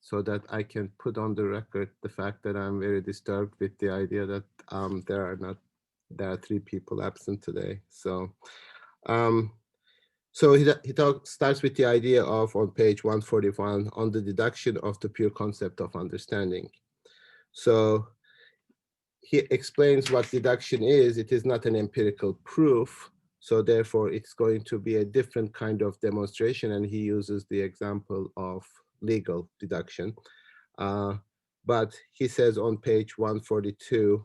so that I can put on the record the fact that I'm very disturbed with the idea that there are three people absent today. Um, so starts with the idea of, on page 141, on the deduction of the pure concept of understanding. So he explains what deduction is. It is not an empirical proof. So therefore, it's going to be a different kind of demonstration. And he uses the example of legal deduction. But he says on page 142,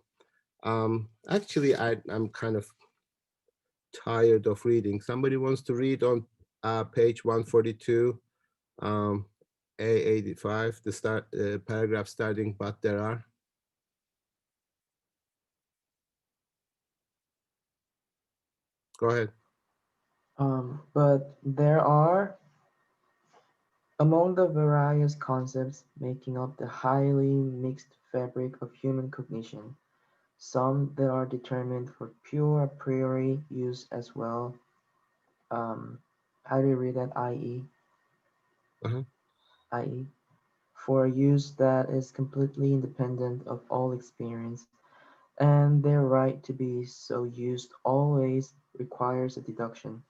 actually, I'm kind of tired of reading. Somebody wants to read on page 142, A85, the paragraph starting, but there are. Go ahead. But there are, among the various concepts making up the highly mixed fabric of human cognition, some that are determined for pure a priori use as well. How do you read that? Uh-huh. I.e., for a use that is completely independent of all experience, and their right to be so used always requires a deduction.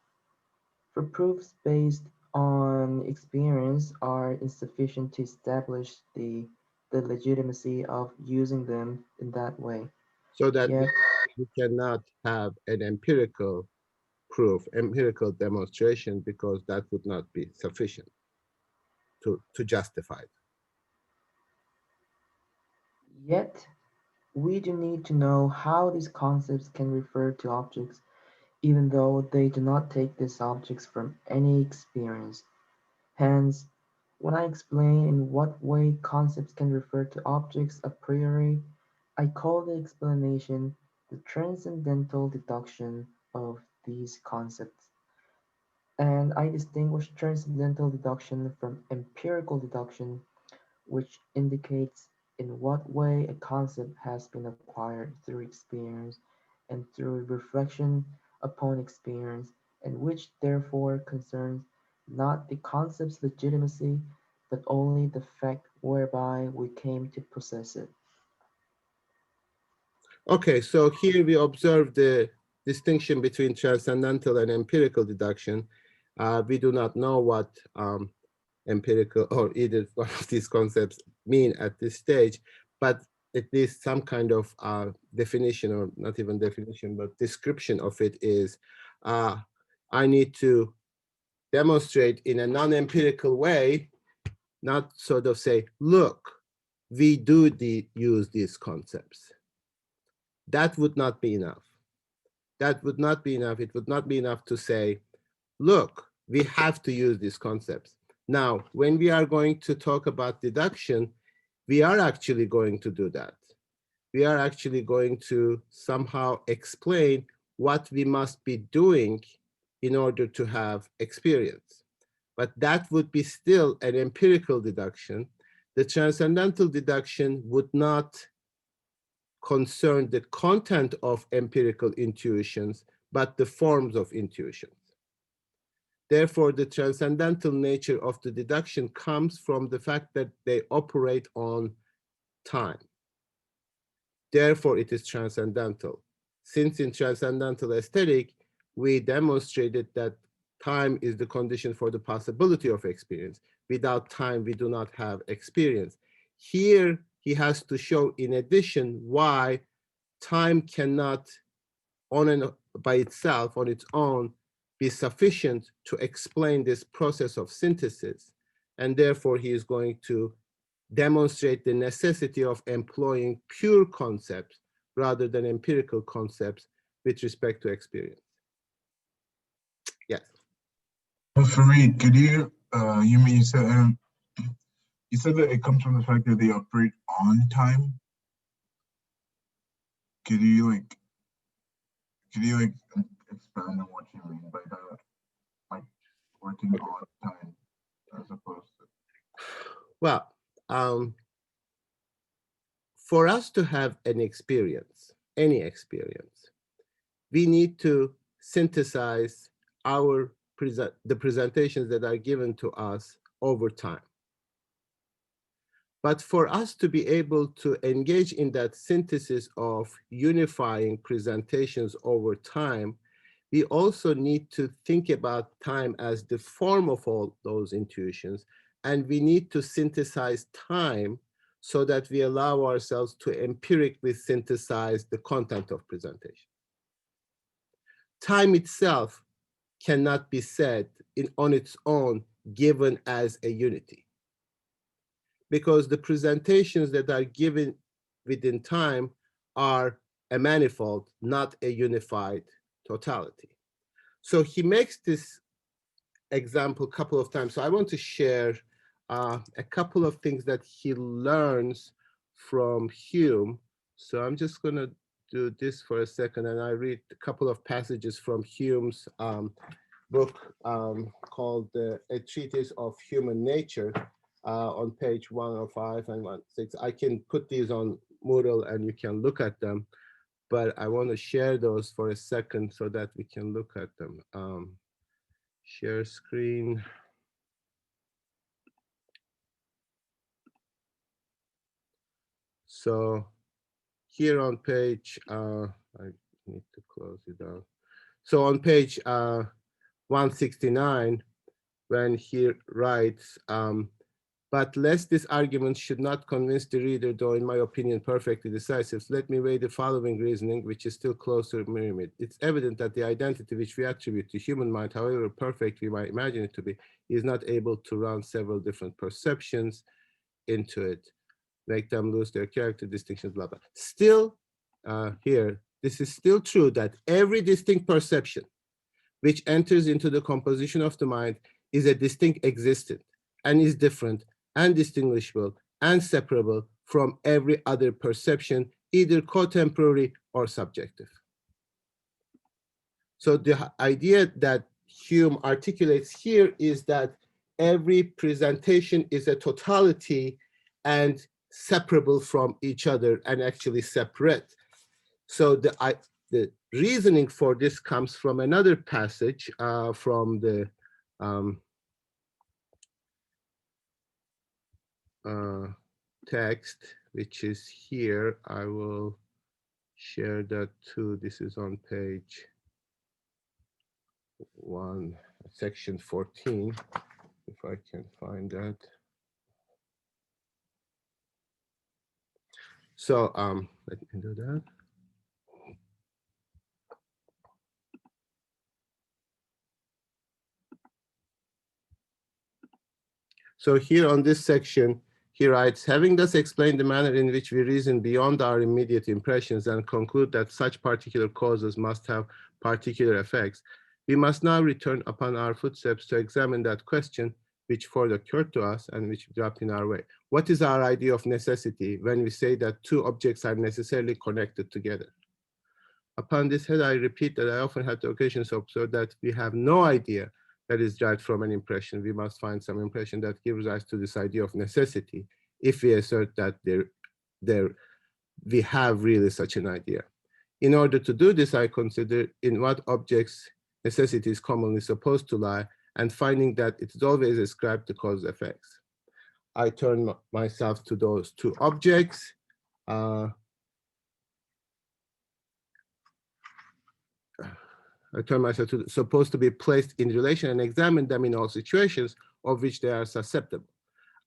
For proofs based on experience are insufficient to establish the legitimacy of using them in that way. So that Yet, we cannot have an empirical proof, empirical demonstration, because that would not be sufficient to justify it. yet, we do need to know how these concepts can refer to objects, even though they do not take these objects from any experience. Hence, when I explain in what way concepts can refer to objects a priori, I call the explanation the transcendental deduction of these concepts, and I distinguish transcendental deduction from empirical deduction, which indicates in what way a concept has been acquired through experience and through reflection upon experience, and which therefore concerns not the concept's legitimacy, but only the fact whereby we came to possess it. Okay, so here we observe the distinction between transcendental and empirical deduction. We do not know what empirical or either one of these concepts mean at this stage, but at least some kind of definition, or not even definition, but description of it is, uh, I need to demonstrate in a non-empirical way, not sort of say, look, we do use these concepts. That would not be enough. That would not be enough. It would not be enough to say, look, we have to use these concepts. Now, when we are going to talk about deduction, we are actually going to do that. We are actually going to somehow explain what we must be doing in order to have experience. But that would be still an empirical deduction. The transcendental deduction would not concern the content of empirical intuitions, but the forms of intuitions. Therefore, the transcendental nature of the deduction comes from the fact that they operate on time. Therefore, it is transcendental. Since in transcendental aesthetic, we demonstrated that time is the condition for the possibility of experience. Without time, we do not have experience. Here, he has to show, in addition, why time cannot, on and by itself, on its own, be sufficient to explain this process of synthesis. And therefore, he is going to demonstrate the necessity of employing pure concepts rather than empirical concepts with respect to experience. Yes. Fareed, could you, you said that it comes from the fact that they operate on time. Could you like, expand on what you mean by that? Like working on time as opposed to. Well, for us to have an experience, any experience, we need to synthesize the presentations that are given to us over time. But for us to be able to engage in that synthesis of unifying presentations over time, we also need to think about time as the form of all those intuitions. And we need to synthesize time so that we allow ourselves to empirically synthesize the content of presentation. Time itself cannot be said on its own given as a unity, because the presentations that are given within time are a manifold, not a unified totality. So he makes this example a couple of times. So I want to share a couple of things that he learns from Hume. So I'm just going to do this for a second, and I read a couple of passages from Hume's book called A Treatise of Human Nature on page 105 and 106. I can put these on Moodle and you can look at them, but I want to share those for a second so that we can look at them. Share screen. So here on page, I need to close it down. So on page 169, when he writes, but lest this argument should not convince the reader, though in my opinion perfectly decisive, let me weigh the following reasoning, which is still closer to myriad. It's evident that the identity which we attribute to human mind, however perfect we might imagine it to be, is not able to run several different perceptions into it, make them lose their character distinctions, blah, blah. Still, here, this is still true that every distinct perception which enters into the composition of the mind is a distinct existent and is different and distinguishable and separable from every other perception, either contemporary or subjective. So the idea that Hume articulates here is that every presentation is a totality and separable from each other and actually separate. So the reasoning for this comes from another passage from the text, which is here. I will share that too. This is on page 1, section 14, if I can find that. So let me do that. So here on this section, he writes, having thus explained the manner in which we reason beyond our immediate impressions and conclude that such particular causes must have particular effects, we must now return upon our footsteps to examine that question which first occurred to us and which dropped in our way. What is our idea of necessity when we say that two objects are necessarily connected together? Upon this head, I repeat that I often have the occasion to observe that we have no idea that is derived from an impression. We must find some impression that gives rise to this idea of necessity if we assert that we have really such an idea. In order to do this, I consider in what objects necessity is commonly supposed to lie, and finding that it is always ascribed to cause effects. I turn myself to those two objects. I turn myself to supposed to be placed in relation and examine them in all situations of which they are susceptible.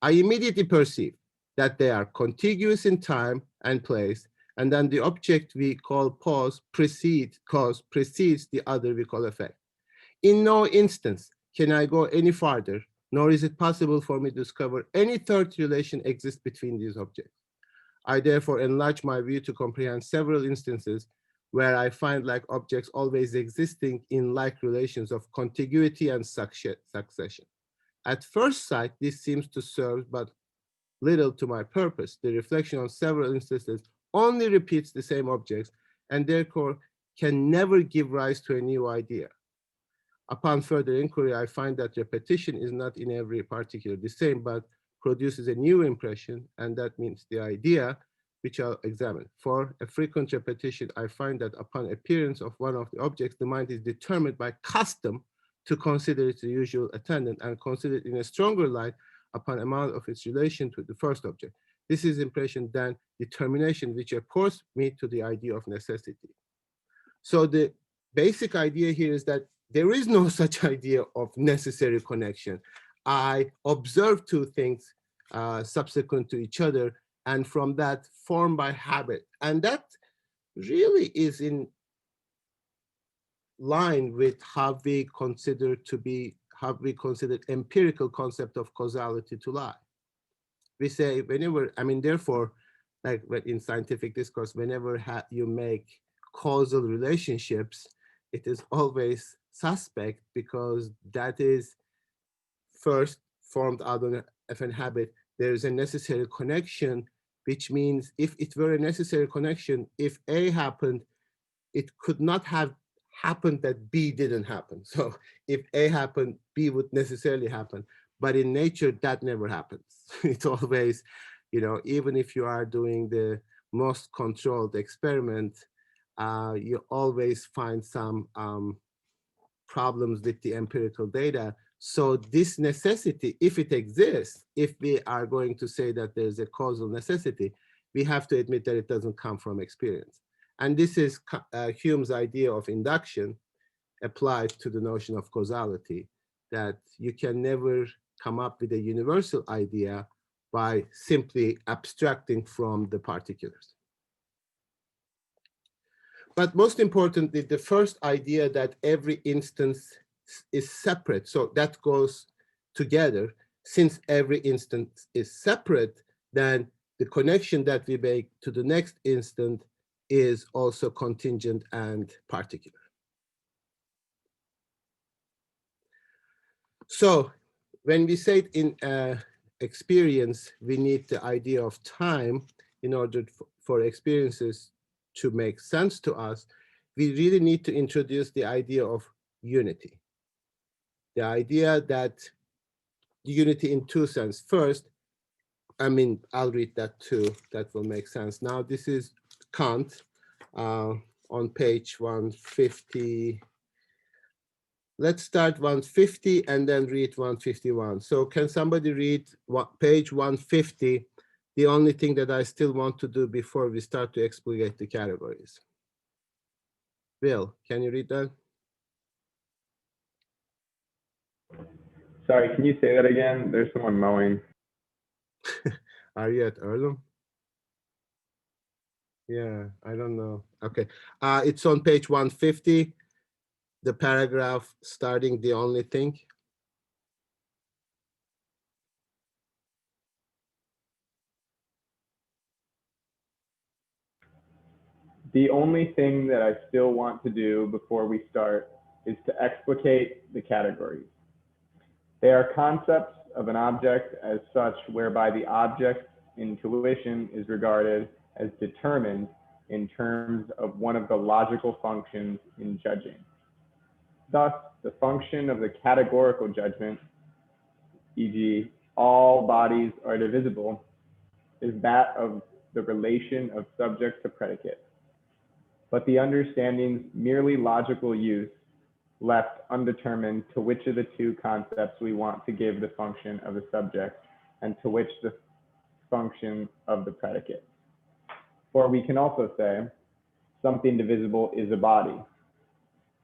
I immediately perceive that they are contiguous in time and place, and then the object we call cause precedes the other we call effect. In no instance can I go any farther, nor is it possible for me to discover any third relation exists between these objects. I therefore enlarge my view to comprehend several instances where I find like objects always existing in like relations of contiguity and succession. At first sight, this seems to serve but little to my purpose. The reflection on several instances only repeats the same objects and therefore can never give rise to a new idea. Upon further inquiry, I find that repetition is not in every particular the same, but produces a new impression, and that means the idea, which I'll examine. For a frequent repetition, I find that upon appearance of one of the objects, the mind is determined by custom to consider it the usual attendant and consider it in a stronger light upon amount of its relation to the first object. This is impression, then determination, which of course meet to the idea of necessity. So the basic idea here is that there is no such idea of necessary connection. I observe two things subsequent to each other, and from that form by habit. And that really is in line with how we consider empirical concept of causality to lie. We say whenever, I mean, therefore, like in scientific discourse, whenever you make causal relationships, it is always suspect because that is first formed out of an habit. There is a necessary connection, which means if it were a necessary connection, if A happened, it could not have happened that B didn't happen. So if A happened, B would necessarily happen. But in nature, that never happens. It's always, even if you are doing the most controlled experiment, you always find some problems with the empirical data. So this necessity, if it exists, if we are going to say that there's a causal necessity, we have to admit that it doesn't come from experience. And this is Hume's idea of induction applied to the notion of causality, that you can never come up with a universal idea by simply abstracting from the particulars. But most importantly, the first idea that every instance is separate, so that goes together. Since every instance is separate, then the connection that we make to the next instant is also contingent and particular. So when we say in experience, we need the idea of time in order for experiences to make sense to us, we really need to introduce the idea of unity. The idea that unity in two senses. First, I'll read that too, that will make sense. Now, this is Kant on page 150. Let's start 150 and then read 151. So can somebody read page 150? The only thing that I still want to do before we start to explicate the categories. Bill, can you read that? Sorry, can you say that again? There's someone mowing. Are you at Earlham? Yeah, I don't know. Okay, it's on page 150, the paragraph starting the only thing. The only thing that I still want to do before we start is to explicate the categories. They are concepts of an object as such whereby the object's intuition is regarded as determined in terms of one of the logical functions in judging. Thus, the function of the categorical judgment, e.g., all bodies are divisible, is that of the relation of subject to predicate. But the understanding's merely logical use left undetermined to which of the two concepts we want to give the function of the subject and to which the function of the predicate. For we can also say something divisible is a body.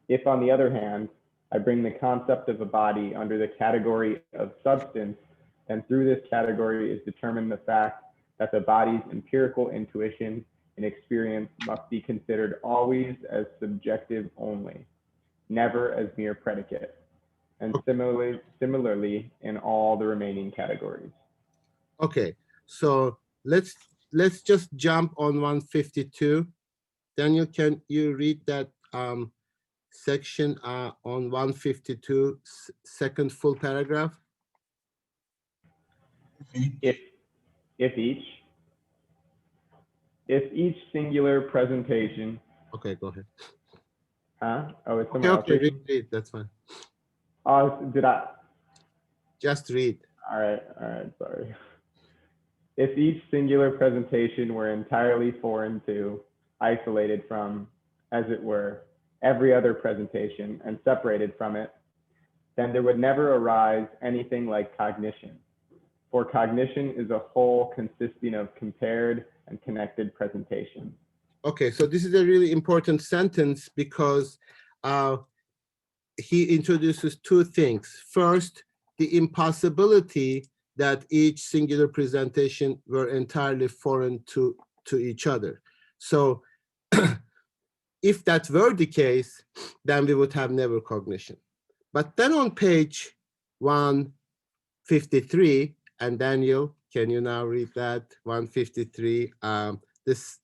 If, on the other hand, I bring the concept of a body under the category of substance, then through this category is determined the fact that the body's empirical intuition and experience must be considered always as subjective only, never as mere predicate, and similarly in all the remaining categories. Okay, so let's just jump on 152. Daniel, can you read that section on 152, second full paragraph? If each singular presentation. Okay, go ahead. Huh? Oh, it's someone else. Okay, read, that's fine. Did I? Just read. All right, sorry. If each singular presentation were entirely foreign to, isolated from, as it were, every other presentation and separated from it, then there would never arise anything like cognition. For cognition is a whole consisting of compared and connected presentations. Okay, so this is a really important sentence because he introduces two things. First, the impossibility that each singular presentation were entirely foreign to each other. So if that were the case, then we would have never cognition. But then on page 153, and Daniel, can you now read that? 153, this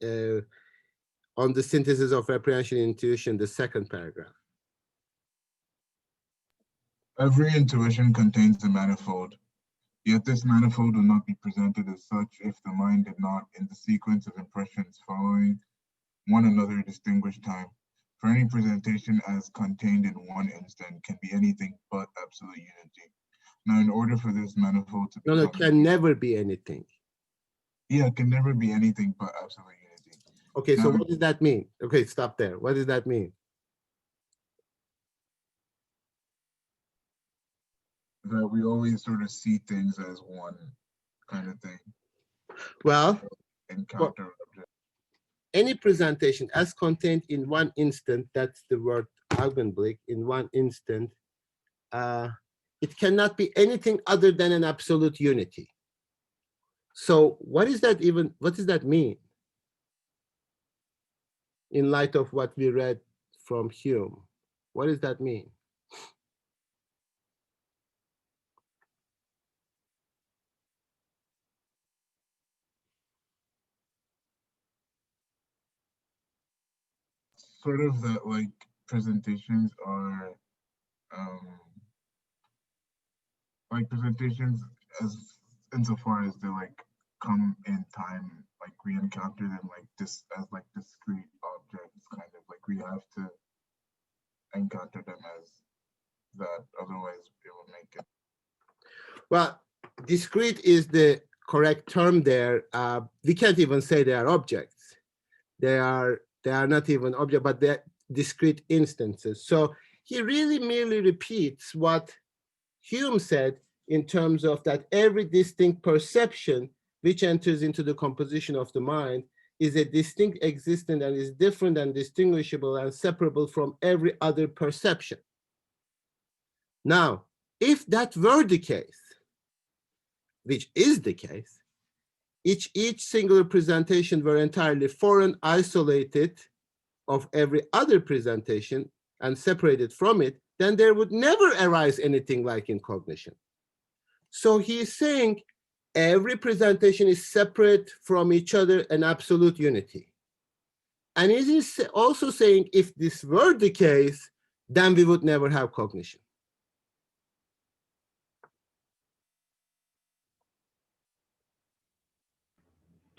on the synthesis of apprehension and intuition, the second paragraph. Every intuition contains a manifold, yet this manifold will not be presented as such if the mind did not, in the sequence of impressions following one another, distinguish time. For any presentation as contained in one instant can be anything but absolute unity. Now, in order for this manifold to be No, it can never be anything. Yeah, it can never be anything but absolute unity. Okay, so Now, what does that mean? Okay, stop there. What does that mean? that we always sort of see things as one kind of thing. Well, Encounter any presentation as contained in one instant, that's the word Augenblick, in one instant, it cannot be anything other than an absolute unity. So what is that even, what does that mean? In light of what we read from Hume, what does that mean? sort of that like presentations are like presentations as insofar as they like come in time, like we encounter them like this as like discrete objects, kind of like we have to encounter them as that, otherwise it will make it. Well, discrete is the correct term there. We can't even say they are objects. They are not even object, but they're discrete instances. So he really merely repeats what Hume said in terms of that every distinct perception which enters into the composition of the mind is a distinct existent and is different and distinguishable and separable from every other perception. Now, if that were the case, which is the case, each singular presentation were entirely foreign, isolated of every other presentation and separated from it, then there would never arise anything like in cognition. So he is saying every presentation is separate from each other, an absolute unity. And it is also saying if this were the case, then we would never have cognition.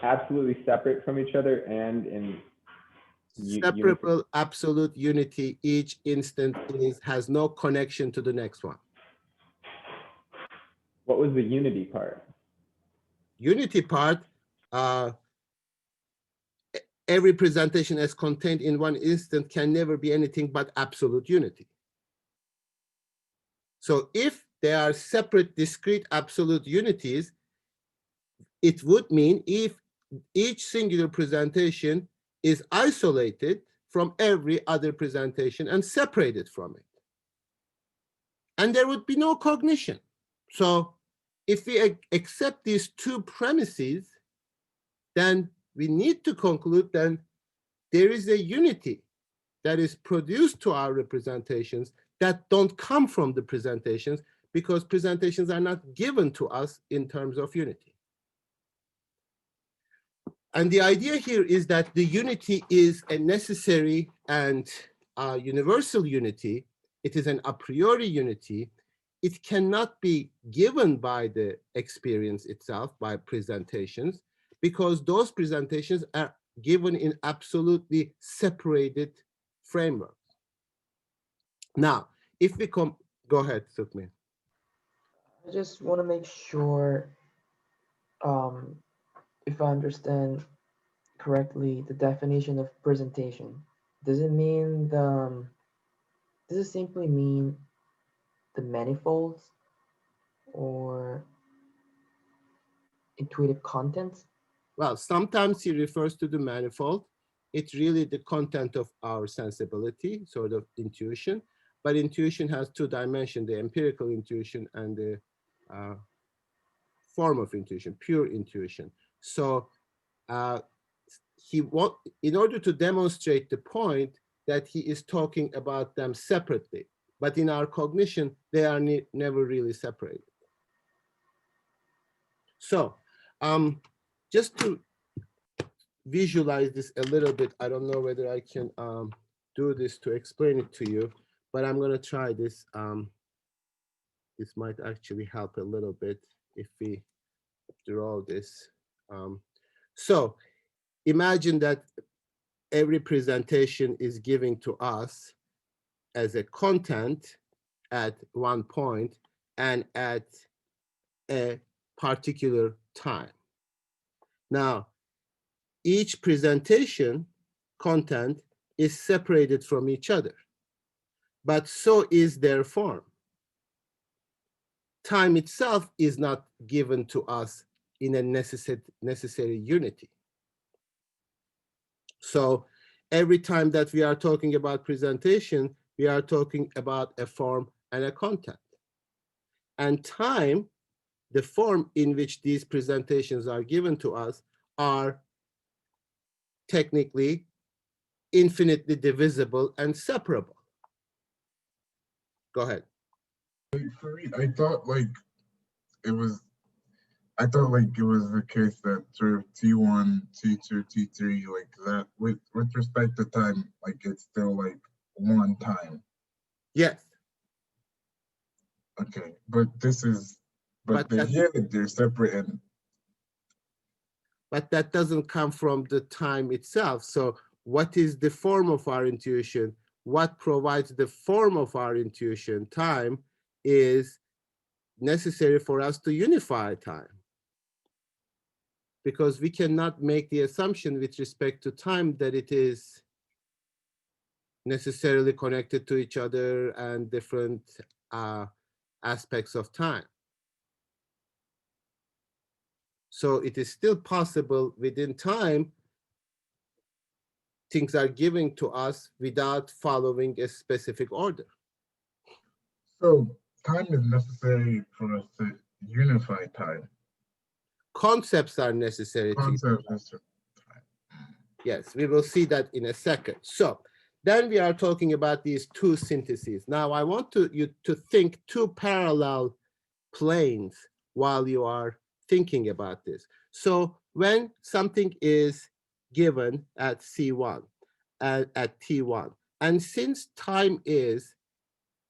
Absolutely separate from each other and in Separable absolute unity, each instant has no connection to the next one. What was the unity part? Unity part, every presentation as contained in one instant can never be anything but absolute unity. So if they are separate, discrete, absolute unities, it would mean if each singular presentation is isolated from every other presentation and separated from it. And there would be no cognition. So if we accept these two premises, then we need to conclude that there is a unity that is produced to our representations that don't come from the presentations, because presentations are not given to us in terms of unity. And the idea here is that the unity is a necessary and universal unity. It is an a priori unity. It cannot be given by the experience itself, by presentations, because those presentations are given in absolutely separated frameworks. Now, if we go ahead, Sukmin. I just want to make sure if I understand correctly the definition of presentation. Does it mean does it simply mean the manifolds, or intuitive contents? Well, sometimes he refers to the manifold. It's really the content of our sensibility, sort of intuition. But intuition has two dimensions, the empirical intuition and the uh, form of intuition, pure intuition. So uh, in order to demonstrate the point that he is talking about them separately, but in our cognition, they are never really separated. So just to visualize this a little bit, I don't know whether I can do this to explain it to you, but I'm going to try this. This might actually help a little bit if we draw this. So imagine that every presentation is giving to us as a content at one point and at a particular time. Now, each presentation content is separated from each other, but so is their form. Time itself is not given to us in a necessary unity. So every time that we are talking about presentation, we are talking about a form and a content. And time, the form in which these presentations are given to us, are technically infinitely divisible and separable. Go ahead. For me, I thought like it was the case that sort of T1, T2, T3, like that with respect to time, like it's still like one time. Yes. Okay, but here they're separate and. But that doesn't come from the time itself. So what is the form of our intuition? What provides the form of our intuition? Time is necessary for us to unify time. Because we cannot make the assumption with respect to time that it is necessarily connected to each other and different aspects of time. So it is still possible within time, things are given to us without following a specific order. So time is necessary for us to unify time. Concepts are necessary to unify. Yes, we will see that in a second. So then we are talking about these two syntheses. Now I want you to think two parallel planes while you are thinking about this. So when something is given at C1, at T1, and since time is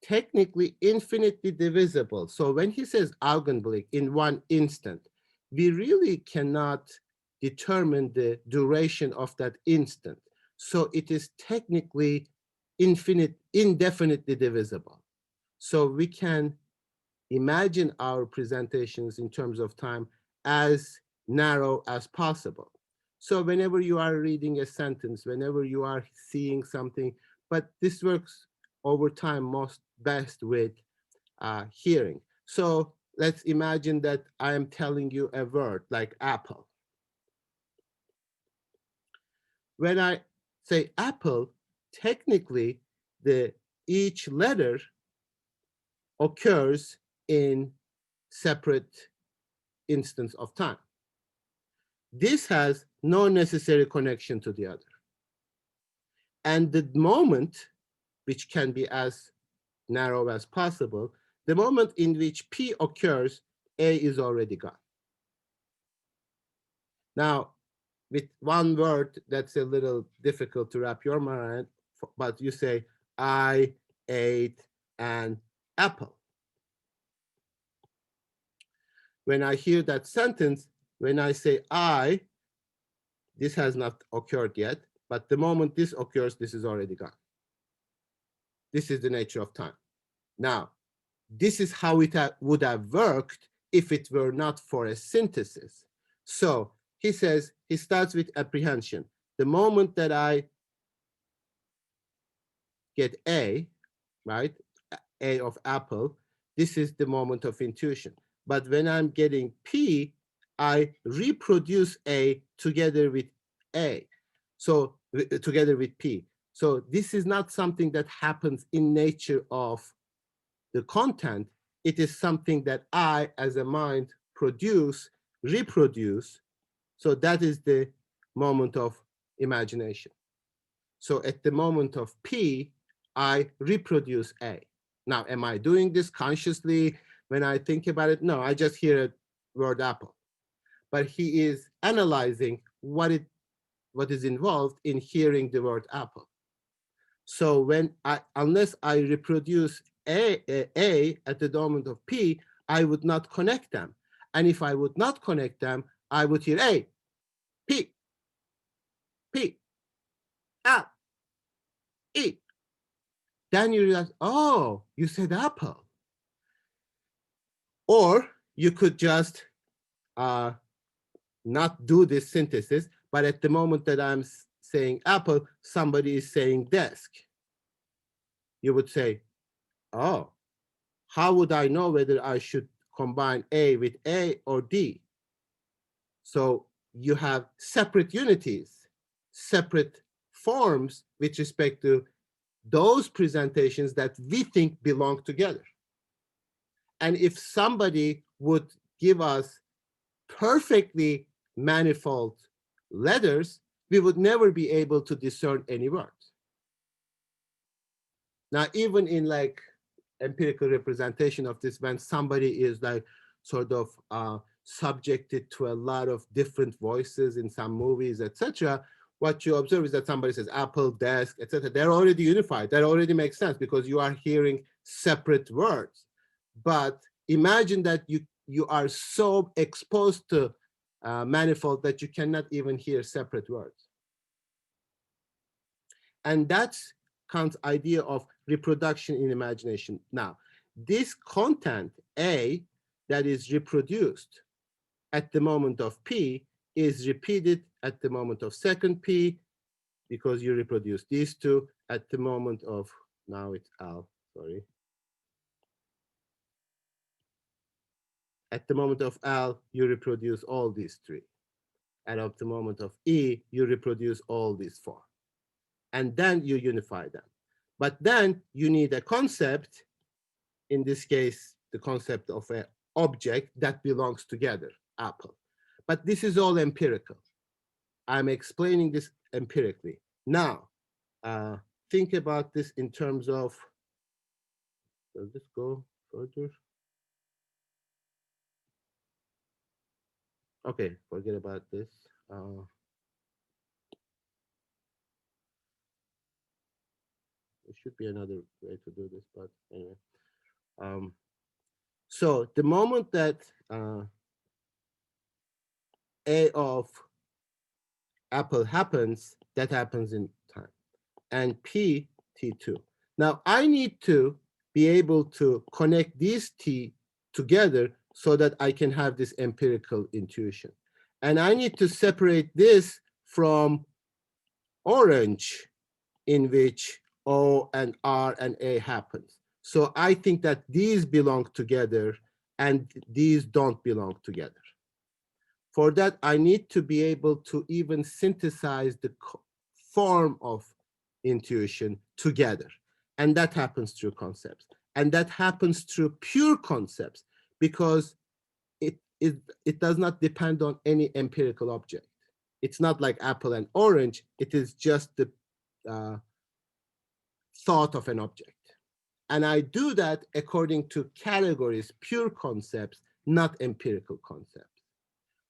technically infinitely divisible, so when he says Augenblick, in one instant, we really cannot determine the duration of that instant. So it is technically indefinitely divisible. So we can imagine our presentations in terms of time as narrow as possible. So whenever you are reading a sentence, whenever you are seeing something, but this works over time most best with hearing. So let's imagine that I am telling you a word like apple. When I say apple, technically each letter occurs in separate instance of time. This has no necessary connection to the other. And the moment, which can be as narrow as possible, the moment in which P occurs, A is already gone. Now, with one word, that's a little difficult to wrap your mind around, but you say, I ate an apple. When I hear that sentence, when I say I, this has not occurred yet, but the moment this occurs, this is already gone. This is the nature of time. Now, this is how it would have worked if it were not for a synthesis. So he says, he starts with apprehension. The moment that I get A, right, A of apple, this is the moment of intuition. But when I'm getting P, I reproduce A together with A, so together with P. So this is not something that happens in nature of the content. It is something that I, as a mind, produce, reproduce. So that is the moment of imagination. So at the moment of P, I reproduce A. Now, am I doing this consciously when I think about it? No, I just hear a word apple. But he is analyzing what is involved in hearing the word apple. So unless I reproduce A at the moment of P, I would not connect them. And if I would not connect them, I would hear A, P, P, A, E. Then you realize, oh, you said apple. Or you could just not do this synthesis, but at the moment that I'm saying apple, somebody is saying desk. You would say, oh, how would I know whether I should combine A with A or D? So you have separate unities, separate forms with respect to those presentations that we think belong together. And if somebody would give us perfectly manifold letters, we would never be able to discern any words. Now, even in like empirical representation of this, when somebody is like sort of subjected to a lot of different voices in some movies, etc., what you observe is that somebody says apple, desk, etc. They're already unified. That already makes sense because you are hearing separate words. But imagine that you are so exposed to manifold that you cannot even hear separate words. And that's Kant's idea of reproduction in imagination. Now, this content, A, that is reproduced at the moment of P is repeated at the moment of second P because you reproduce these two at the moment of, now it's L, sorry. At the moment of L, you reproduce all these three. And at the moment of E, you reproduce all these four. And then you unify them. But then you need a concept, in this case, the concept of an object that belongs together, apple. But this is all empirical. I'm explaining this empirically. Now, think about this in terms of, does this go further? Okay, forget about this. There should be another way to do this, but anyway. So the moment that A of apple happens, that happens in time. And P, T2. Now I need to be able to connect these T together so that I can have this empirical intuition. And I need to separate this from orange, in which O and R and A happens. So I think that these belong together and these don't belong together. For that, I need to be able to even synthesize the form of intuition together. And that happens through concepts. And that happens through pure concepts because it does not depend on any empirical object. It's not like apple and orange. It is just the thought of an object. And I do that according to categories, pure concepts, not empirical concepts.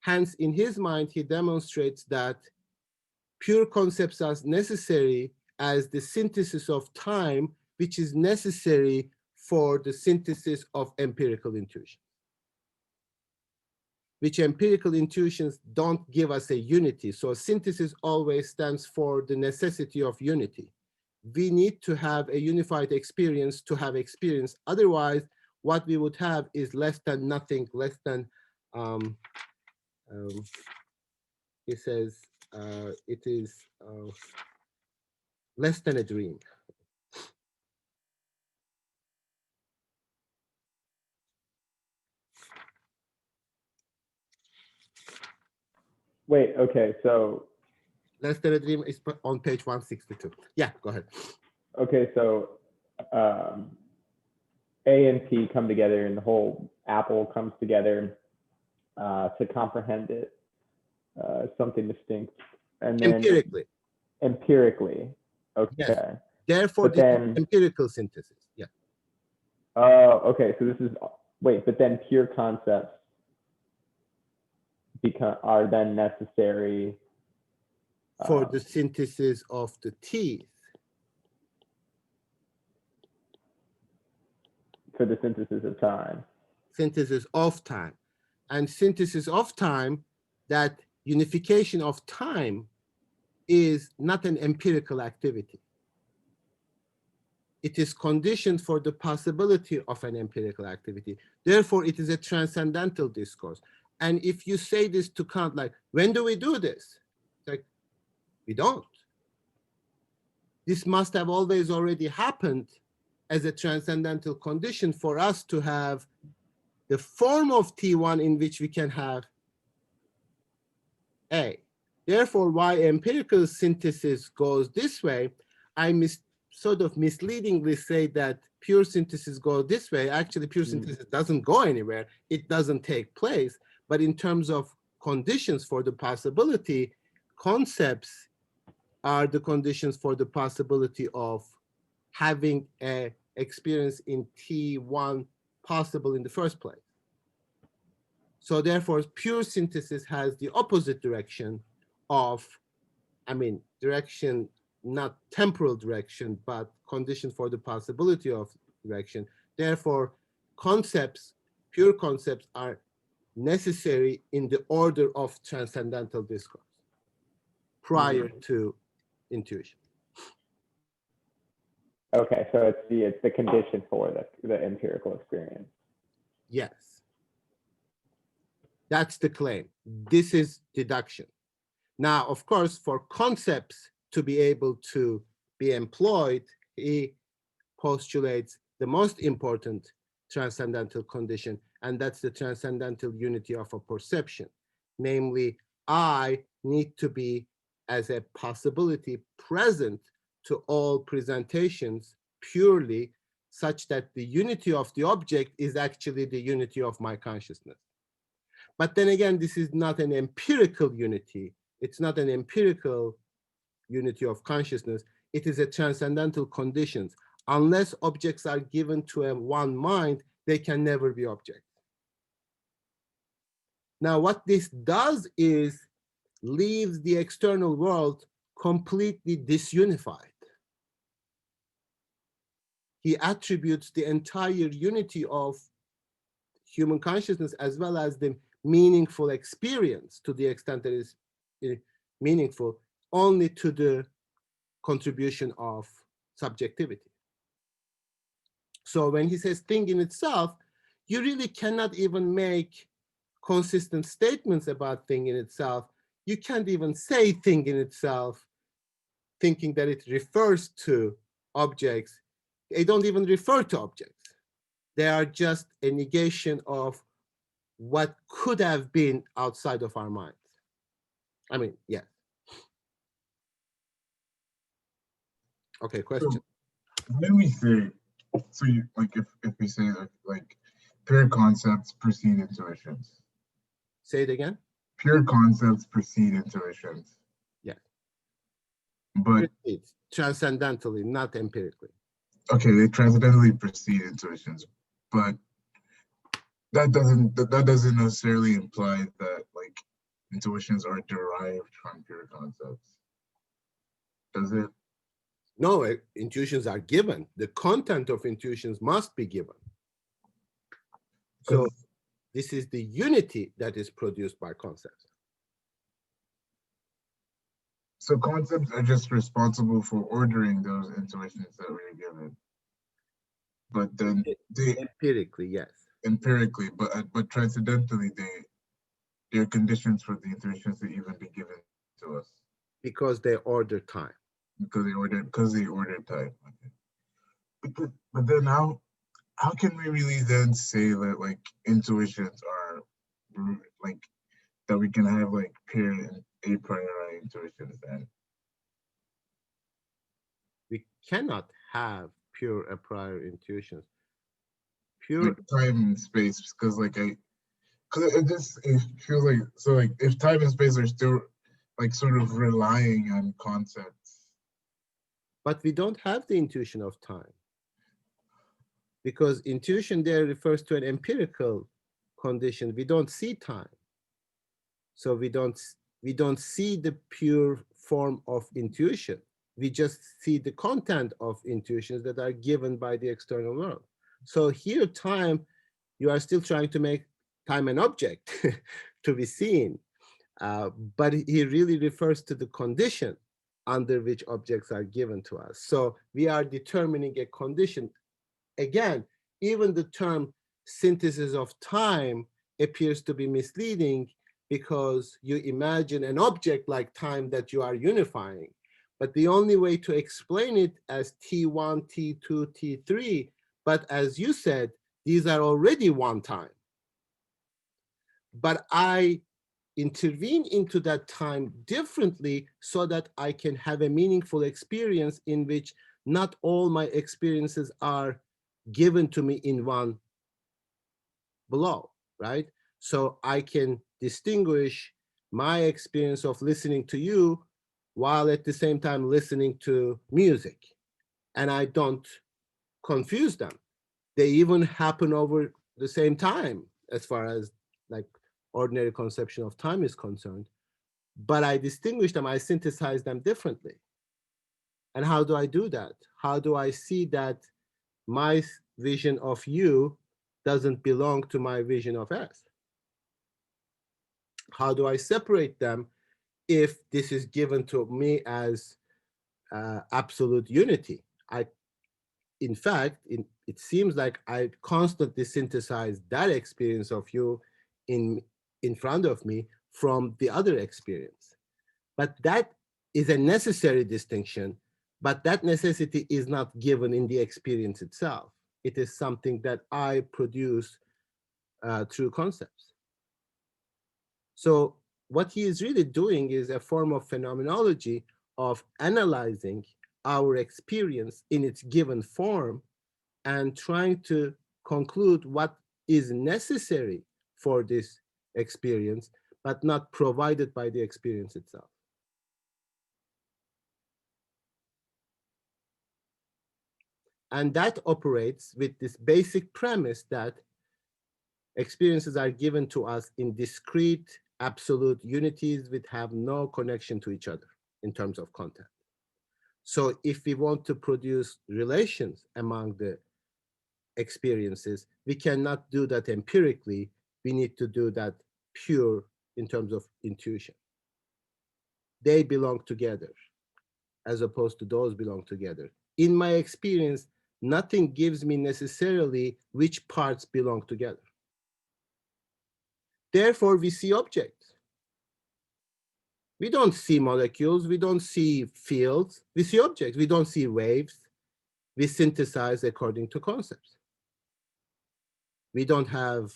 Hence, in his mind, he demonstrates that pure concepts are necessary as the synthesis of time, which is necessary for the synthesis of empirical intuition. Which empirical intuitions don't give us a unity. So synthesis always stands for the necessity of unity. We need to have a unified experience to have experience. Otherwise, what we would have is less than nothing, less than, he says, it is less than a dream. Wait, okay, so Less than a dream is on page 162. Yeah, go ahead. okay, so A and P come together and the whole apple comes together to comprehend it, something distinct. And then Empirically. empirically, okay. Yes. Therefore, But this then, is empirical synthesis. Yeah. okay, so this is, wait, but then pure concepts are then necessary For the synthesis of the teeth. for the synthesis of time. Synthesis of time. And synthesis of time, that unification of time is not an empirical activity. It is conditioned for the possibility of an empirical activity. Therefore, it is a transcendental discourse. And if you say this to Kant, like, when do we do this? It's like, we don't. This must have always already happened as a transcendental condition for us to have the form of T1 in which we can have A. Therefore, why empirical synthesis goes this way, I sort of misleadingly say that pure synthesis goes this way. Actually, pure synthesis doesn't go anywhere. It doesn't take place. But in terms of conditions for the possibility, concepts are the conditions for the possibility of having an experience in T1 possible in the first place. So therefore, pure synthesis has the opposite direction of, direction, not temporal direction, but condition for the possibility of direction. Therefore, concepts, pure concepts, are necessary in the order of transcendental discourse prior to intuition. Okay, so it's the condition for the empirical experience. Yes. That's the claim. This is deduction. Now, of course, for concepts to be able to be employed, he postulates the most important transcendental condition, and that's the transcendental unity of a perception. Namely, I need to be, as a possibility, present to all presentations purely, such that the unity of the object is actually the unity of my consciousness. But then again, this is not an empirical unity. It's not an empirical unity of consciousness. It is a transcendental condition. Unless objects are given to a one mind, they can never be objects. Now, what this does is leaves the external world completely disunified. He attributes the entire unity of human consciousness as well as the meaningful experience, to the extent that is meaningful, only to the contribution of subjectivity. So when he says thing in itself, you really cannot even make consistent statements about thing in itself. You can't even say thing in itself, thinking that it refers to objects. They don't even refer to objects. They are just a negation of what could have been outside of our minds. Yeah. Okay, question. So when we say, if we say like pure concepts precede intuitions. Say it again. Pure concepts precede intuitions. Yeah. But it's transcendentally, not empirically. Okay, they transcendentally precede intuitions, but that doesn't necessarily imply that like intuitions are derived from pure concepts, does it? No, intuitions are given. The content of intuitions must be given. So this is the unity that is produced by concepts. So concepts are just responsible for ordering those intuitions that we are given. But then empirically, yes. Empirically, but transcendentally, they're conditions for the intuitions to even be given to us. Because they order time. Because they order time. Okay. But then how can we really then say that like intuitions are like that we can have like pure and a priori intuitions then. We cannot have pure a prior intuitions. Like Pure, time and space, because because it just it feels like so like if time and space are still like sort of relying on concepts. but we don't have the intuition of time, because intuition there refers to an empirical condition. We don't see time. So we don't see the pure form of intuition. We just see the content of intuitions that are given by the external world. So here, time, you are still trying to make time an object to be seen, but he really refers to the condition under which objects are given to us. So we are determining a condition. Again, even the term synthesis of time appears to be misleading because you imagine an object like time that you are unifying. But the only way to explain it as T1, T2, T3, but as you said, these are already one time. But I intervene into that time differently so that I can have a meaningful experience in which not all my experiences are given to me in one below, right? So I can distinguish my experience of listening to you while at the same time listening to music. And I don't confuse them. They even happen over the same time as far as like ordinary conception of time is concerned. But I distinguish them, I synthesize them differently. And how do I do that? How do I see that my vision of you doesn't belong to my vision of S? How do I separate them if this is given to me as absolute unity? In fact, it seems like I constantly synthesize that experience of you in front of me from the other experience. But that is a necessary distinction, but that necessity is not given in the experience itself. It is something that I produce through concepts. So what he is really doing is a form of phenomenology of analyzing our experience in its given form and trying to conclude what is necessary for this experience, but not provided by the experience itself. And that operates with this basic premise that experiences are given to us in discrete, absolute unities which have no connection to each other in terms of content. So if we want to produce relations among the experiences, we cannot do that empirically. We need to do that pure in terms of intuition. They belong together as opposed to those belong together. In my experience, nothing gives me necessarily which parts belong together. Therefore, we see objects. We don't see molecules, we don't see fields, we see objects, we don't see waves. We synthesize according to concepts. We don't have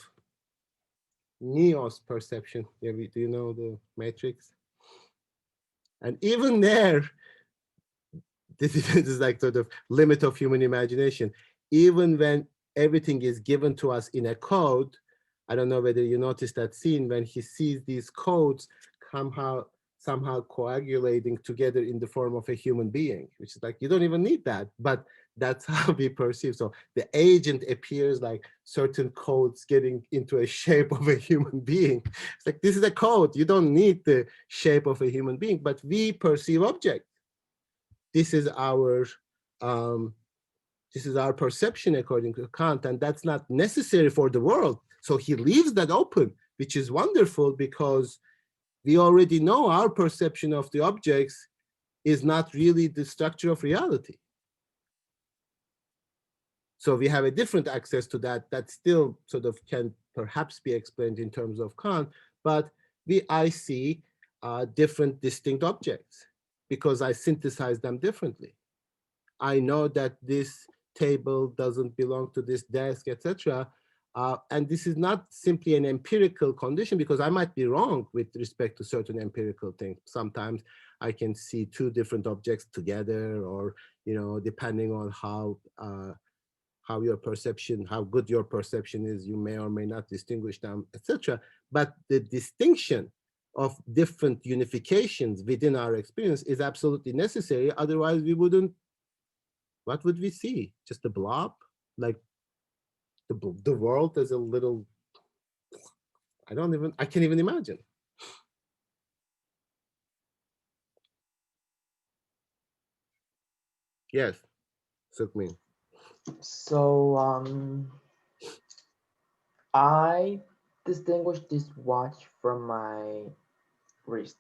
Neos perception. Yeah, do you know the matrix? And even there, this is like sort of limit of human imagination. Even when everything is given to us in a code, I don't know whether you noticed that scene when he sees these codes somehow coagulating together in the form of a human being, which is like, you don't even need that, but that's how we perceive. So the agent appears like certain codes getting into a shape of a human being. It's like, this is a code. You don't need the shape of a human being, but we perceive objects. This is our perception according to Kant, and that's not necessary for the world. So he leaves that open, which is wonderful because we already know our perception of the objects is not really the structure of reality. So we have a different access to that still sort of can perhaps be explained in terms of Kant, but I see different distinct objects because I synthesize them differently. I know that this table doesn't belong to this desk, etc. And this is not simply an empirical condition, because I might be wrong with respect to certain empirical things. Sometimes I can see two different objects together, or, depending on how your perception, how good your perception is, you may or may not distinguish them, etc. But the distinction of different unifications within our experience is absolutely necessary. Otherwise, we wouldn't, what would we see? Just a blob? Like the world as a little, I can't even imagine. Yes, Sukmin. So I distinguish this watch from my wrist.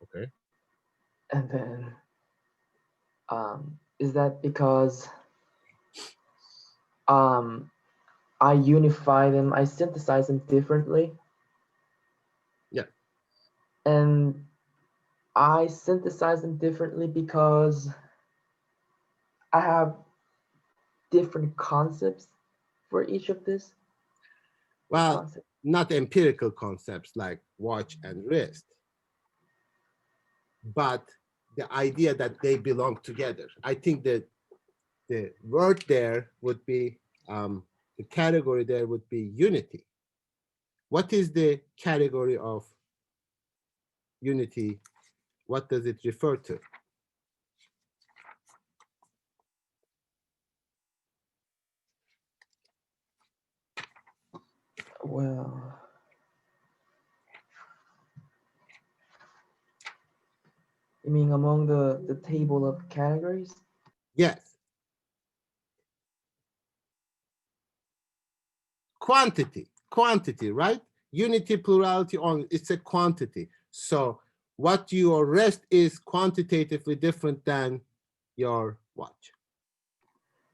Okay. And then is that because I unify them, I synthesize them differently? Yeah. And I synthesize them differently because I have different concepts for each of this Well, concept. not empirical concepts like watch and wrist, but the idea that they belong together. I think that the word there would be, the category there would be unity. What is the category of unity? What does it refer to? Well, you mean among the table of categories? Yes. Quantity, right? Unity, plurality, on it's a quantity. So what your rest is quantitatively different than your watch.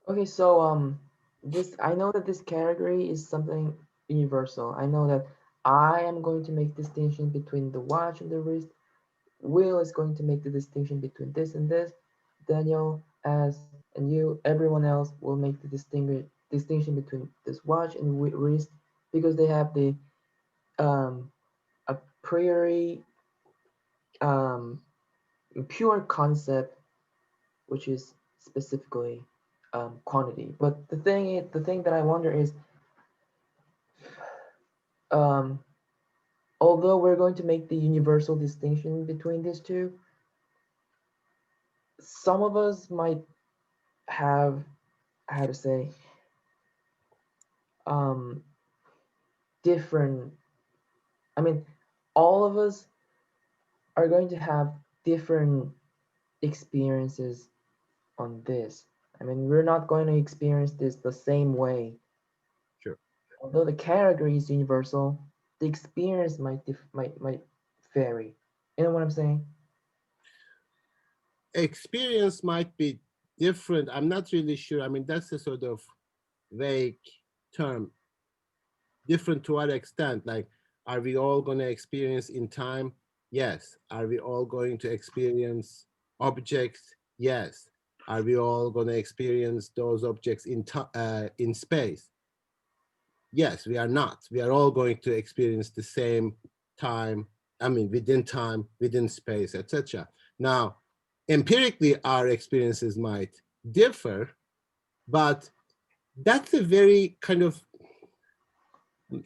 Okay, so this, I know that this category is something universal. I know that I am going to make distinction between the watch and the wrist. Will is going to make the distinction between this and this. Daniel, as and you, everyone else will make the distinction between this watch and wrist, because they have the a priori pure concept, which is specifically quantity. But the thing that I wonder is, um, although we're going to make the universal distinction between these two, some of us might have, how to say, um, different. I mean, all of us are going to have different experiences on this. I mean, we're not going to experience this the same way. Sure. Although the category is universal, the experience might vary. You know what I'm saying? Experience might be different. I'm not really sure. I mean, that's a sort of vague term. Different to what extent? Like, are we all going to experience in time? Yes. Are we all going to experience objects? Yes. Are we all going to experience those objects in space? Yes, we are not. We are all going to experience the same time. I mean, within time, within space, etc. Now, empirically, our experiences might differ, but that's a very kind of,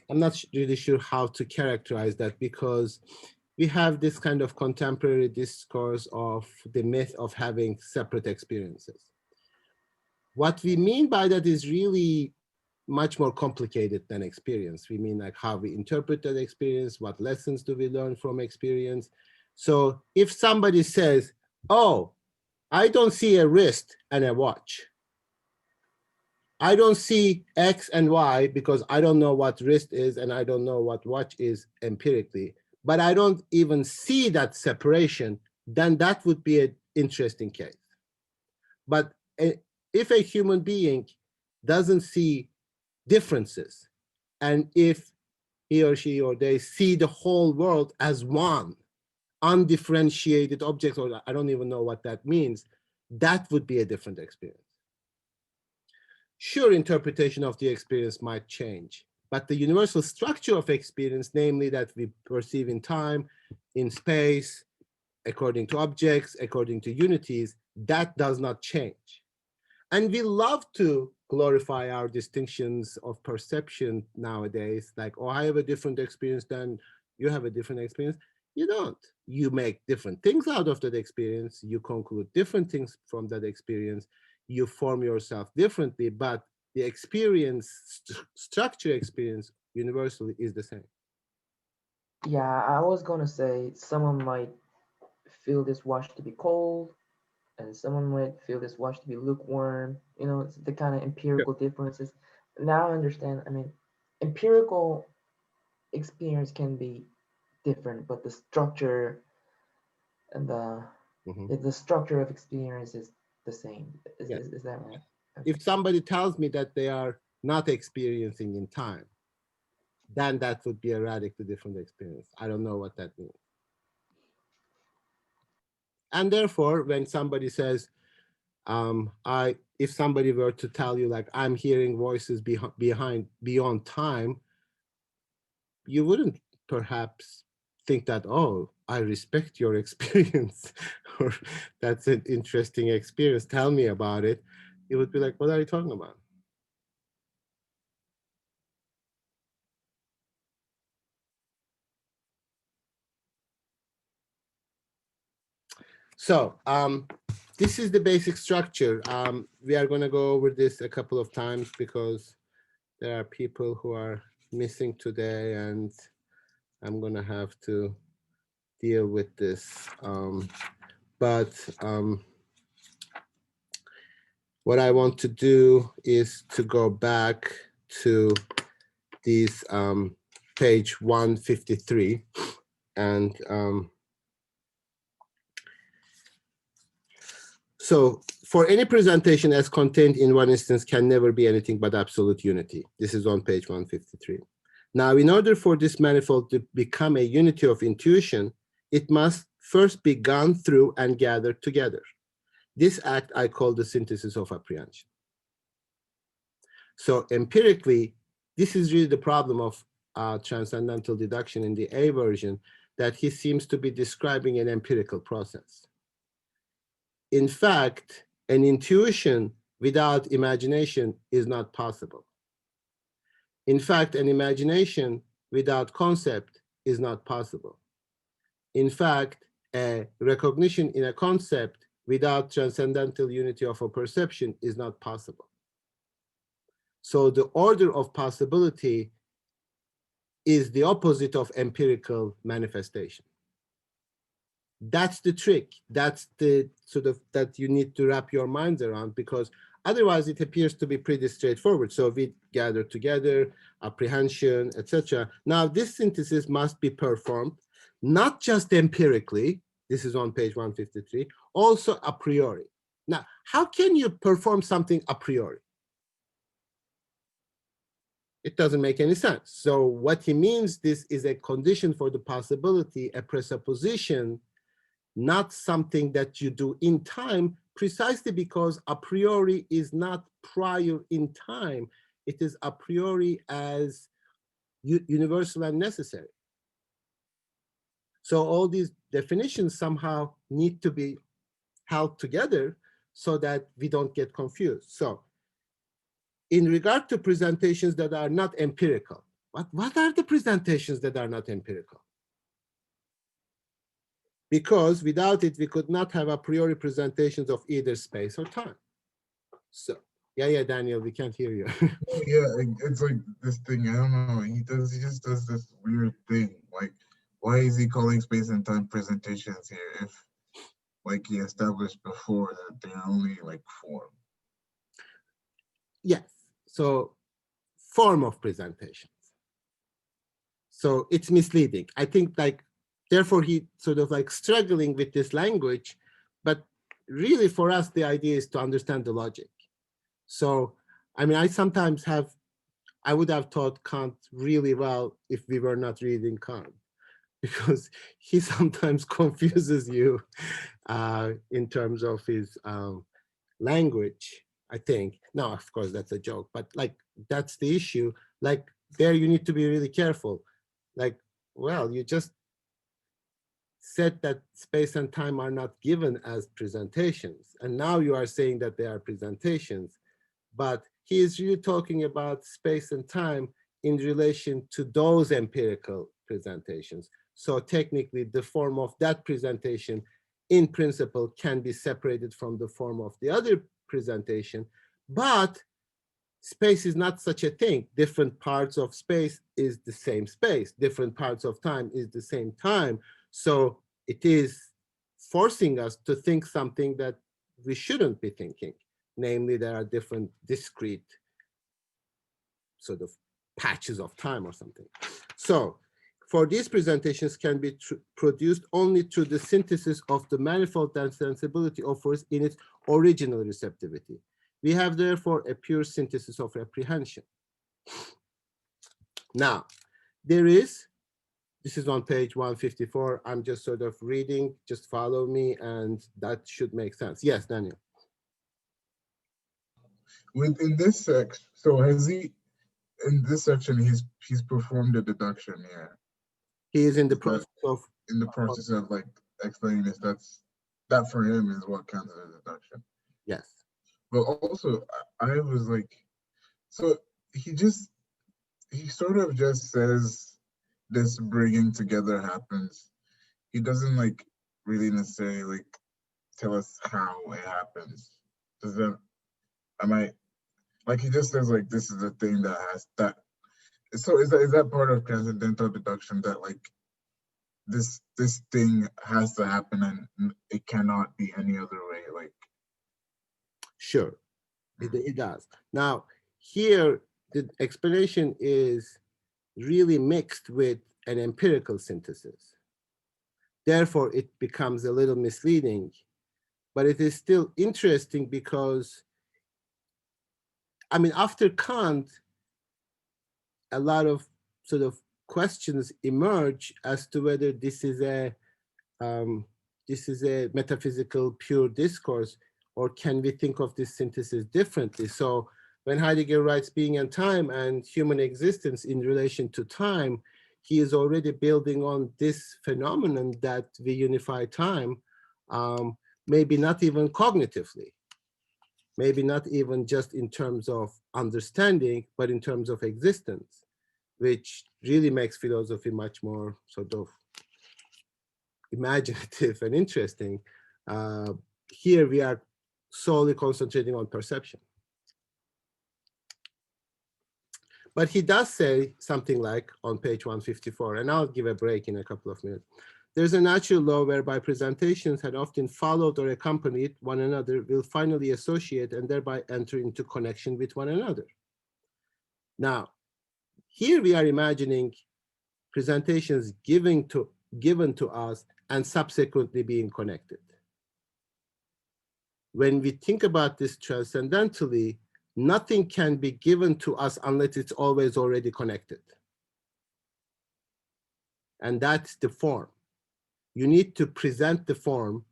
I'm not really sure how to characterize that, because we have this kind of contemporary discourse of the myth of having separate experiences. What we mean by that is really much more complicated than experience. We mean like how we interpret that experience, what lessons do we learn from experience. So if somebody says, oh, I don't see a wrist and a watch. I don't see X and Y because I don't know what wrist is and I don't know what watch is empirically, but I don't even see that separation, then that would be an interesting case. But if a human being doesn't see differences, and if he or she or they see the whole world as one undifferentiated object, or I don't even know what that means, that would be a different experience. Sure, interpretation of the experience might change, but the universal structure of experience, namely that we perceive in time, in space, according to objects, according to unities, that does not change. And we love to glorify our distinctions of perception nowadays, like, oh, I have a different experience than you have a different experience. You don't. You make different things out of that experience. You conclude different things from that experience. You form yourself differently, but the experience, structure experience universally is the same. Yeah, I was gonna say someone might feel this watch to be cold, and someone might feel this watch to be lukewarm. You know, it's the kind of empirical differences. Now I understand. I mean, empirical experience can be different, but the structure and the structure of experience is the same. Yes. Is that right? Okay. If somebody tells me that they are not experiencing in time, then that would be a radically different experience. I don't know what that means. And therefore, when somebody says, if somebody were to tell you, like, I'm hearing voices beyond time, you wouldn't perhaps think that, oh, I respect your experience, or that's an interesting experience, tell me about it. It would be like, what are you talking about? So this is the basic structure. We are going to go over this a couple of times because there are people who are missing today, and I'm going to have to deal with this. What I want to do is to go back to this page 153, and so for any presentation as contained in one instance can never be anything but absolute unity. This is on page 153. Now, in order for this manifold to become a unity of intuition, it must first be gone through and gathered together. This act I call the synthesis of apprehension. So empirically, this is really the problem of transcendental deduction in the A version, that he seems to be describing an empirical process. In fact, an intuition without imagination is not possible. In fact, an imagination without concept is not possible. In fact, a recognition in a concept without transcendental unity of a perception is not possible. So the order of possibility is the opposite of empirical manifestation. That's the trick. That's the sort of that you need to wrap your minds around, because otherwise it appears to be pretty straightforward. So we gather together, apprehension, etc. Now this synthesis must be performed not just empirically, this is on page 153, also a priori. Now, how can you perform something a priori? It doesn't make any sense. So what he means, this is a condition for the possibility, a presupposition, not something that you do in time, precisely because a priori is not prior in time. It is a priori as universal and necessary. So all these definitions somehow need to be held together so that we don't get confused. So in regard to presentations that are not empirical, what are the presentations that are not empirical? Because without it, we could not have a priori presentations of either space or time. So, yeah, Daniel, we can't hear you. It's like this thing, I don't know, he just does this weird thing. Like, why is he calling space and time presentations here if, like he established before, that they're only like form? Yes, so form of presentations. So it's misleading. I think, like, therefore he sort of like struggling with this language, but really for us, the idea is to understand the logic. So, I mean, I would have taught Kant really well if we were not reading Kant, because he sometimes confuses you in terms of his language. I think. No, of course, that's a joke, but like, that's the issue. Like, there you need to be really careful. Like, well, you just said that space and time are not given as presentations. And now you are saying that they are presentations. But he is really talking about space and time in relation to those empirical presentations. So technically, the form of that presentation in principle can be separated from the form of the other presentation. But space is not such a thing. Different parts of space is the same space. Different parts of time is the same time. So it is forcing us to think something that we shouldn't be thinking. Namely, there are different discrete sort of patches of time or something. So for these presentations can be produced only through the synthesis of the manifold that sensibility offers in its original receptivity. We have therefore a pure synthesis of apprehension. Now, this is on page 154. I'm just sort of reading, just follow me, and that should make sense. Yes, Daniel. Within this section, so has he, in this section, he's performed a deduction here. He is in the process of like explaining this. That for him is what counts as a deduction. Yes. But also, I was like, so he sort of just says this bringing together happens. He doesn't like really necessarily like tell us how it happens. Does that, am I, like he just says like this is the thing that has that. So is that part of transcendental deduction, that like this thing has to happen and it cannot be any other way? Like, sure, it does. Now here the explanation is really mixed with an empirical synthesis. Therefore, it becomes a little misleading, but it is still interesting because, I mean, after Kant, a lot of sort of questions emerge as to whether this is a metaphysical pure discourse, or can we think of this synthesis differently? So when Heidegger writes Being and Time and Human Existence in relation to time, he is already building on this phenomenon that we unify time, maybe not even cognitively, maybe not even just in terms of understanding, but in terms of existence, which really makes philosophy much more sort of imaginative and interesting. Here we are solely concentrating on perception. But he does say something like on page 154, and I'll give a break in a couple of minutes. There's a natural law whereby presentations had often followed or accompanied one another will finally associate and thereby enter into connection with one another. Now, here we are imagining presentations given to us and subsequently being connected. When we think about this transcendentally, nothing can be given to us unless it's always already connected. And that's the form. You need to present the form,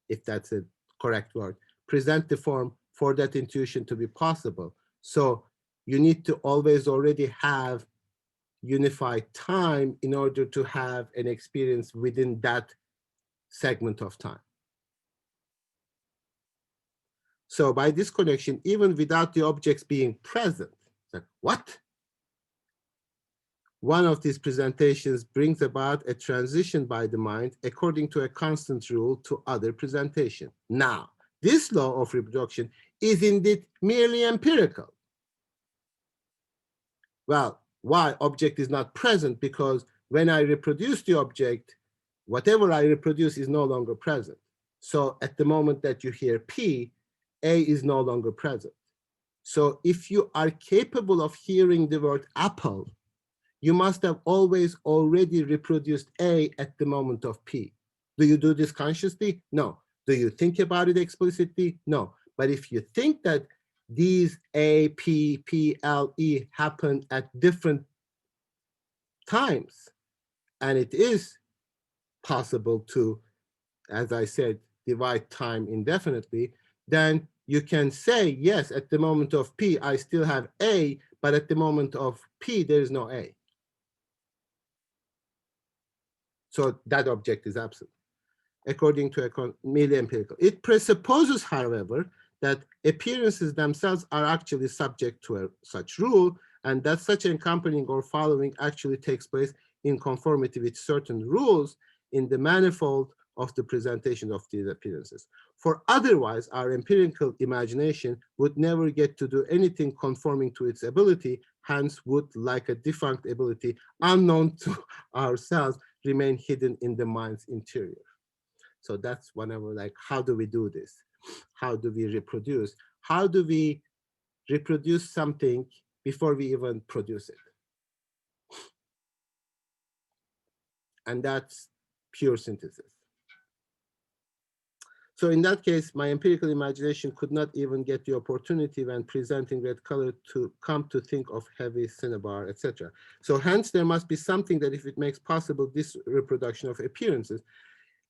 if that's a correct word, present the form for that intuition to be possible. So you need to always already have unified time in order to have an experience within that segment of time. So by this connection, even without the objects being present, like, what? One of these presentations brings about a transition by the mind according to a constant rule to other presentation. Now, this law of reproduction is indeed merely empirical. Well, why? Object is not present because when I reproduce the object, whatever I reproduce is no longer present. So at the moment that you hear P, A is no longer present. So if you are capable of hearing the word apple, you must have always already reproduced A at the moment of P. Do you do this consciously? No. Do you think about it explicitly? No. But if you think that these A, P, P, L, E happen at different times, and it is possible to, as I said, divide time indefinitely, then you can say, yes, at the moment of P, I still have A, but at the moment of P, there is no A. So that object is absent, according to a merely empirical. It presupposes, however, that appearances themselves are actually subject to such rule, and that such accompanying or following actually takes place in conformity with certain rules in the manifold of the presentation of these appearances. For otherwise, our empirical imagination would never get to do anything conforming to its ability, hence would, like a defunct ability unknown to ourselves, remain hidden in the mind's interior. So that's whenever, like, how do we do this? How do we reproduce? How do we reproduce something before we even produce it? And that's pure synthesis. So in that case, my empirical imagination could not even get the opportunity when presenting red color to come to think of heavy cinnabar, etc. So hence there must be something that if it makes possible this reproduction of appearances,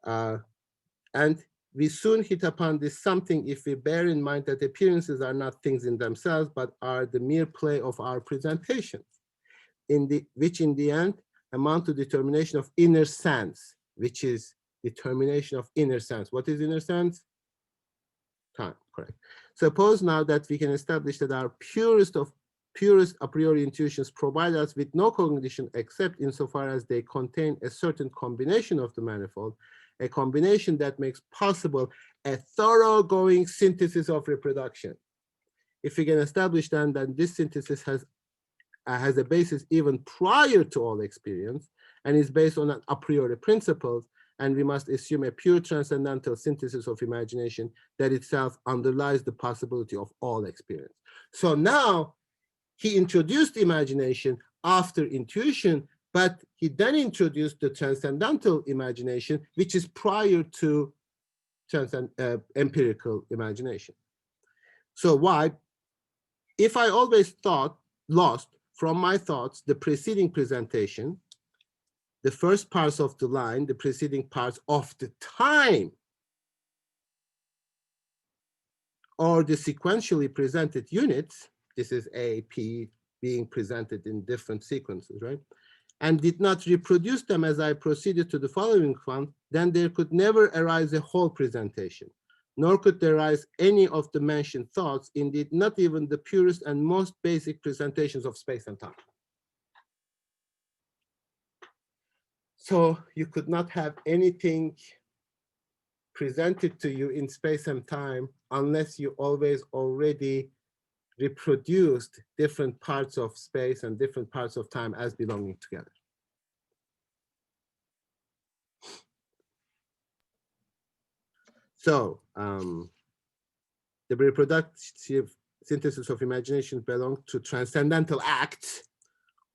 and we soon hit upon this something if we bear in mind that appearances are not things in themselves, but are the mere play of our presentations, which in the end amount to determination of inner sense, which is determination of inner sense. What is inner sense? Time, correct. Suppose now that we can establish that our purest a priori intuitions provide us with no cognition except insofar as they contain a certain combination of the manifold, a combination that makes possible a thoroughgoing synthesis of reproduction. If we can establish then that this synthesis has a basis even prior to all experience and is based on an a priori principles, and we must assume a pure transcendental synthesis of imagination that itself underlies the possibility of all experience. So now he introduced imagination after intuition, but he then introduced the transcendental imagination, which is prior to empirical imagination. So why? If I always lost from my thoughts the preceding presentation, the first parts of the line, the preceding parts of the time, or the sequentially presented units, this is A, P, being presented in different sequences, right? And did not reproduce them as I proceeded to the following one, then there could never arise a whole presentation, nor could there arise any of the mentioned thoughts, indeed not even the purest and most basic presentations of space and time. So you could not have anything presented to you in space and time unless you always already reproduced different parts of space and different parts of time as belonging together. So the reproductive synthesis of imagination belongs to transcendental acts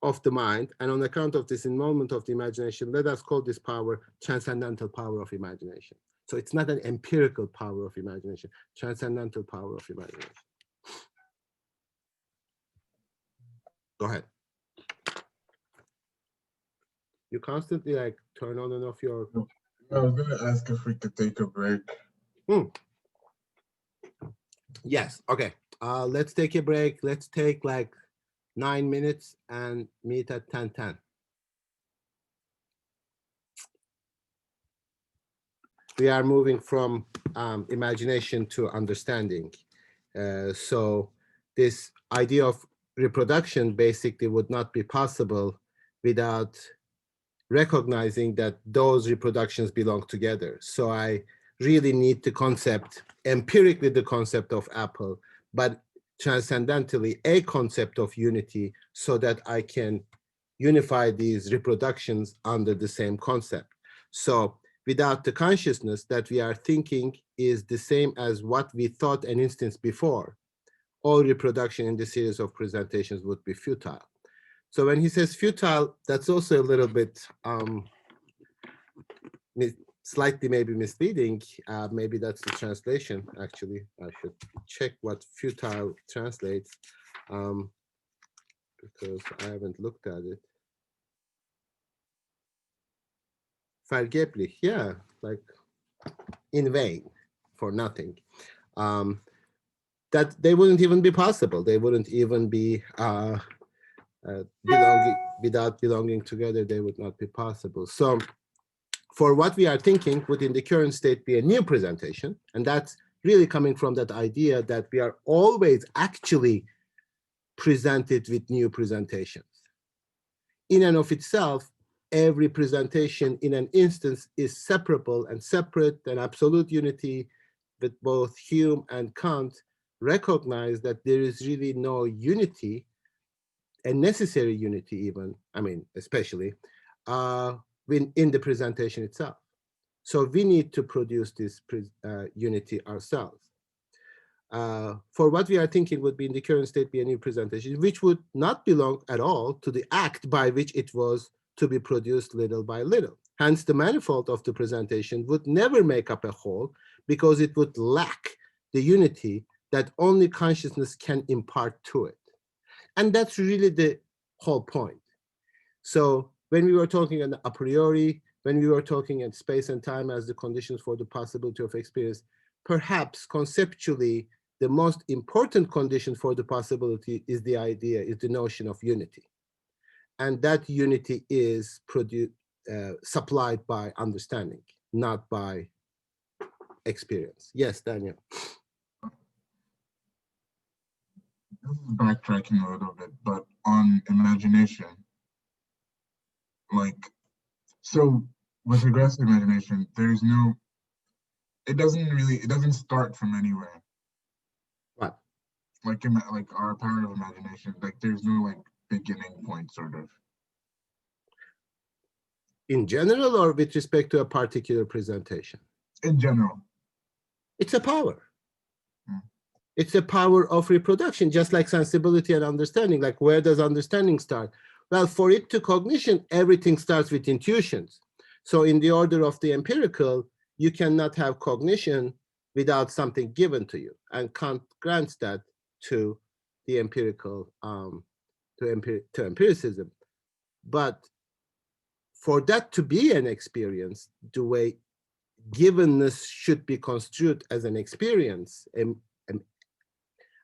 of the mind, and on account of this involvement of the imagination, let us call this power transcendental power of imagination. So it's not an empirical power of imagination, transcendental power of imagination. Go ahead. You constantly like turn on and off your. I was going to ask if we could take a break. Yes. Okay. Let's take a break. Let's take like 9 minutes and meet at 10:10. We are moving from imagination to understanding. So this idea of reproduction basically would not be possible without recognizing that those reproductions belong together. So I really need the concept, empirically the concept of apple, but transcendentally a concept of unity so that I can unify these reproductions under the same concept. So without the consciousness that we are thinking is the same as what we thought an instance before, all reproduction in the series of presentations would be futile. So when he says futile, that's also a little bit slightly maybe misleading. Maybe that's the translation. Actually, I should check what futile translates because I haven't looked at it. Vergeblich, yeah, like in vain, for nothing. that they wouldn't even be possible. They wouldn't even be without belonging together, they would not be possible. So for what we are thinking, would in the current state be a new presentation? And that's really coming from that idea that we are always actually presented with new presentations. In and of itself, every presentation in an instance is separable and separate, and absolute unity. But both Hume and Kant recognize that there is really no unity, a necessary unity even, I mean, especially, in the presentation itself. So we need to produce this unity ourselves. For what we are thinking would be in the current state be a new presentation, which would not belong at all to the act by which it was to be produced little by little. Hence, the manifold of the presentation would never make up a whole because it would lack the unity that only consciousness can impart to it. And that's really the whole point. So when we were talking a priori, when we were talking in space and time as the conditions for the possibility of experience, perhaps conceptually, the most important condition for the possibility is the idea, is the notion of unity. And that unity is supplied by understanding, not by experience. Yes, Daniel. This is backtracking a little bit, but on imagination, like, so with regards to imagination, there's no, it doesn't start from anywhere. What? Like, like our power of imagination, like there's no like beginning point, sort of. In general, or with respect to a particular presentation? In general. It's a power. It's a power of reproduction, just like sensibility and understanding. Like, where does understanding start? Well, for it to cognition, everything starts with intuitions. So in the order of the empirical, you cannot have cognition without something given to you. And Kant grants that to the empirical, to empiricism. But for that to be an experience, the way givenness should be construed as an experience,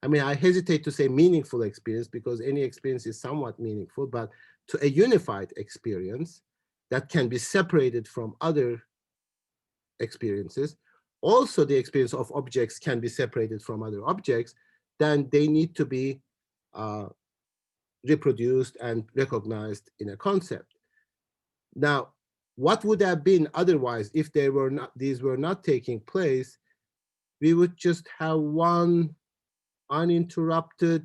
I mean, I hesitate to say meaningful experience because any experience is somewhat meaningful, but to a unified experience that can be separated from other experiences, also the experience of objects can be separated from other objects, then they need to be reproduced and recognized in a concept. Now, what would have been otherwise if these were not taking place? We would just have one uninterrupted,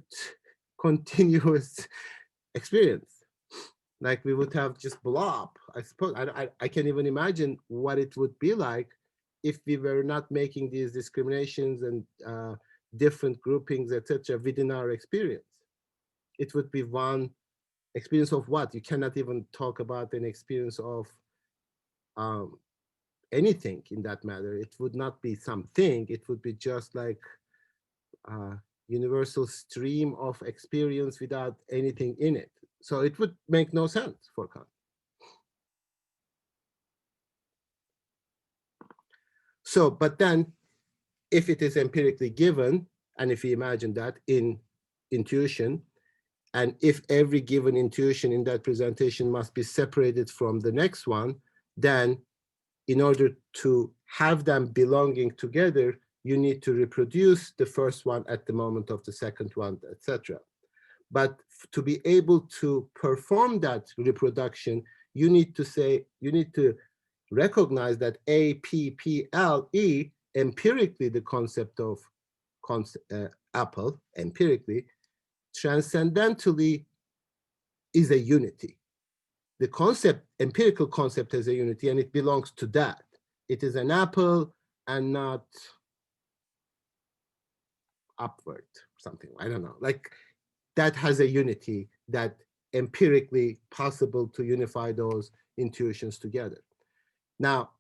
continuous experience. Like we would have just blob. I suppose I can't even imagine what it would be like if we were not making these discriminations and different groupings, etc., within our experience. It would be one experience of what? You cannot even talk about an experience of anything in that matter. It would not be something. It would be just like universal stream of experience without anything in it. So it would make no sense for Kant. So, but then if it is empirically given, and if we imagine that in intuition, and if every given intuition in that presentation must be separated from the next one, then in order to have them belonging together, you need to reproduce the first one at the moment of the second one, etc. But to be able to perform that reproduction, you need to recognize that A, P, P, L, E, empirically the concept of apple, empirically, transcendentally is a unity. The concept, empirical concept has a unity, and it belongs to that. It is an apple and not upward, something, I don't know. Like that has a unity that empirically possible to unify those intuitions together. Now,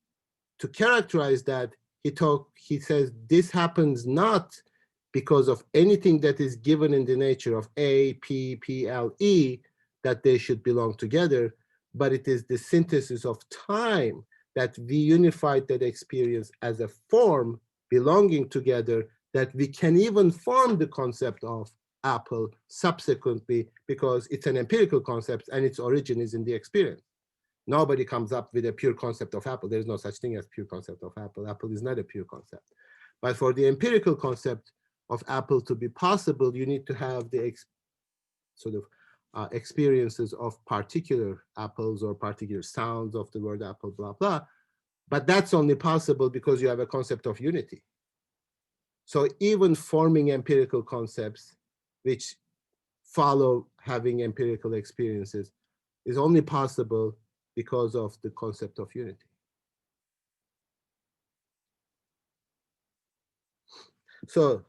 to characterize that, he says this happens not because of anything that is given in the nature of A, P, P, L, E, that they should belong together, but it is the synthesis of time that we unified that experience as a form belonging together that we can even form the concept of apple subsequently because it's an empirical concept and its origin is in the experience. Nobody comes up with a pure concept of apple. There's no such thing as pure concept of apple. Apple is not a pure concept. But for the empirical concept of apple to be possible, you need to have the sort of experiences of particular apples or particular sounds of the word apple, blah, blah. But that's only possible because you have a concept of unity. So even forming empirical concepts which follow having empirical experiences is only possible because of the concept of unity. So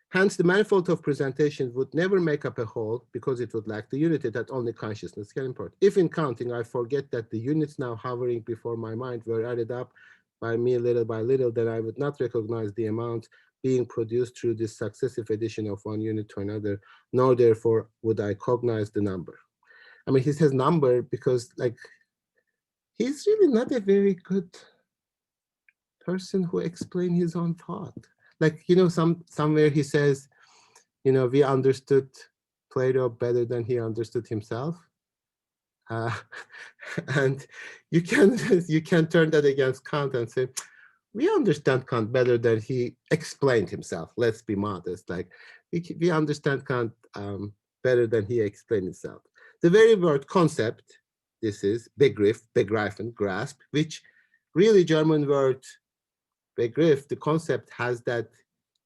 hence the manifold of presentations would never make up a whole because it would lack the unity that only consciousness can impart. If in counting I forget that the units now hovering before my mind were added up by me little by little, then I would not recognize the amount being produced through this successive addition of one unit to another, nor therefore would I cognize the number. I mean, he says number because like, he's really not a very good person who explains his own thought. Like, you know, somewhere he says, you know, we understood Plato better than he understood himself. And you can turn that against Kant and say, we understand Kant better than he explained himself. Let's be modest. Like we understand Kant better than he explained himself. The very word concept, this is begreifen, grasp, which really German word Begriff, the concept has that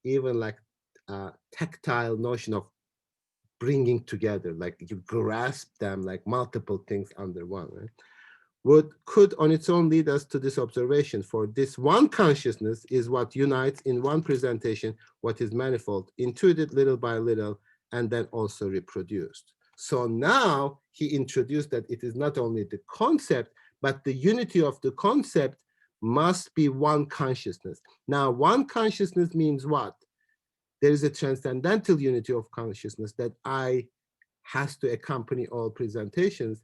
even like tactile notion of bringing together, like you grasp them like multiple things under one, right? Could on its own lead us to this observation, for this one consciousness is what unites in one presentation what is manifold, intuited little by little, and then also reproduced. So now he introduced that it is not only the concept, but the unity of the concept must be one consciousness. Now, one consciousness means what? There is a transcendental unity of consciousness that I has to accompany all presentations.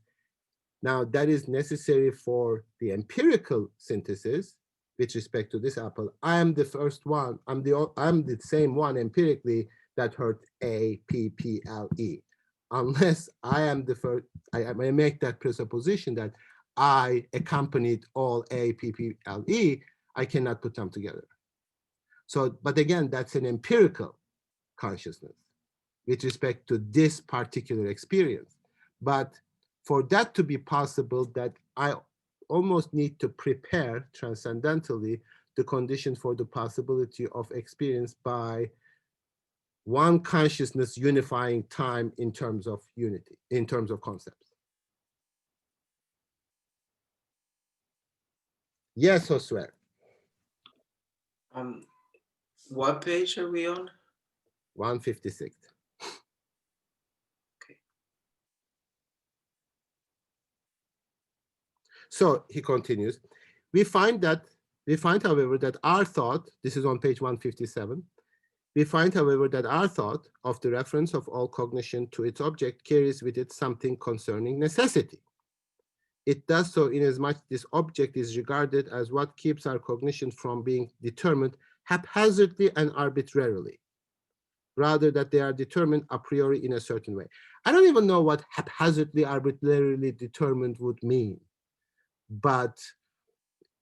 Now, that is necessary for the empirical synthesis with respect to this apple. I am the first one. I'm the same one empirically that heard A, P, P, L, E. Unless I am the first, I make that presupposition that I accompanied all A, P, P, L, E, I cannot put them together. So, but again, that's an empirical consciousness with respect to this particular experience. But for that to be possible, that I almost need to prepare transcendentally the condition for the possibility of experience by one consciousness unifying time in terms of unity, in terms of concepts. Yes, Josue. What page are we on? 156. Okay. So he continues, we find, however, that our thought, this is on page 157, we find, however, that our thought of the reference of all cognition to its object carries with it something concerning necessity. It does so inasmuch this object is regarded as what keeps our cognition from being determined haphazardly and arbitrarily, rather that they are determined a priori in a certain way. I don't even know what haphazardly, arbitrarily determined would mean. But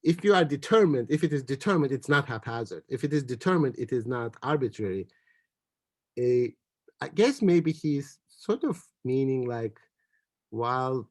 if you are determined, if it is determined, it's not haphazard. If it is determined, it is not arbitrary. I guess maybe he's sort of meaning like while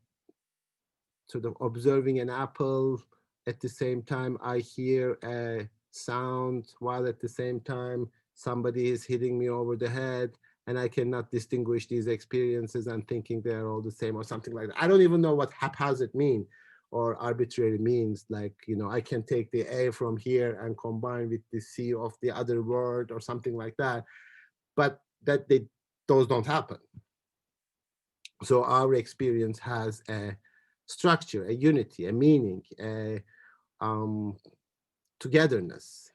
sort of observing an apple, at the same time I hear a sound, while at the same time somebody is hitting me over the head, and I cannot distinguish these experiences and thinking they're all the same or something like that. I don't even know what haphazard mean or arbitrary means. Like, you know, I can take the A from here and combine with the C of the other word or something like that, but those don't happen. So our experience has a structure, a unity, a meaning, a togetherness,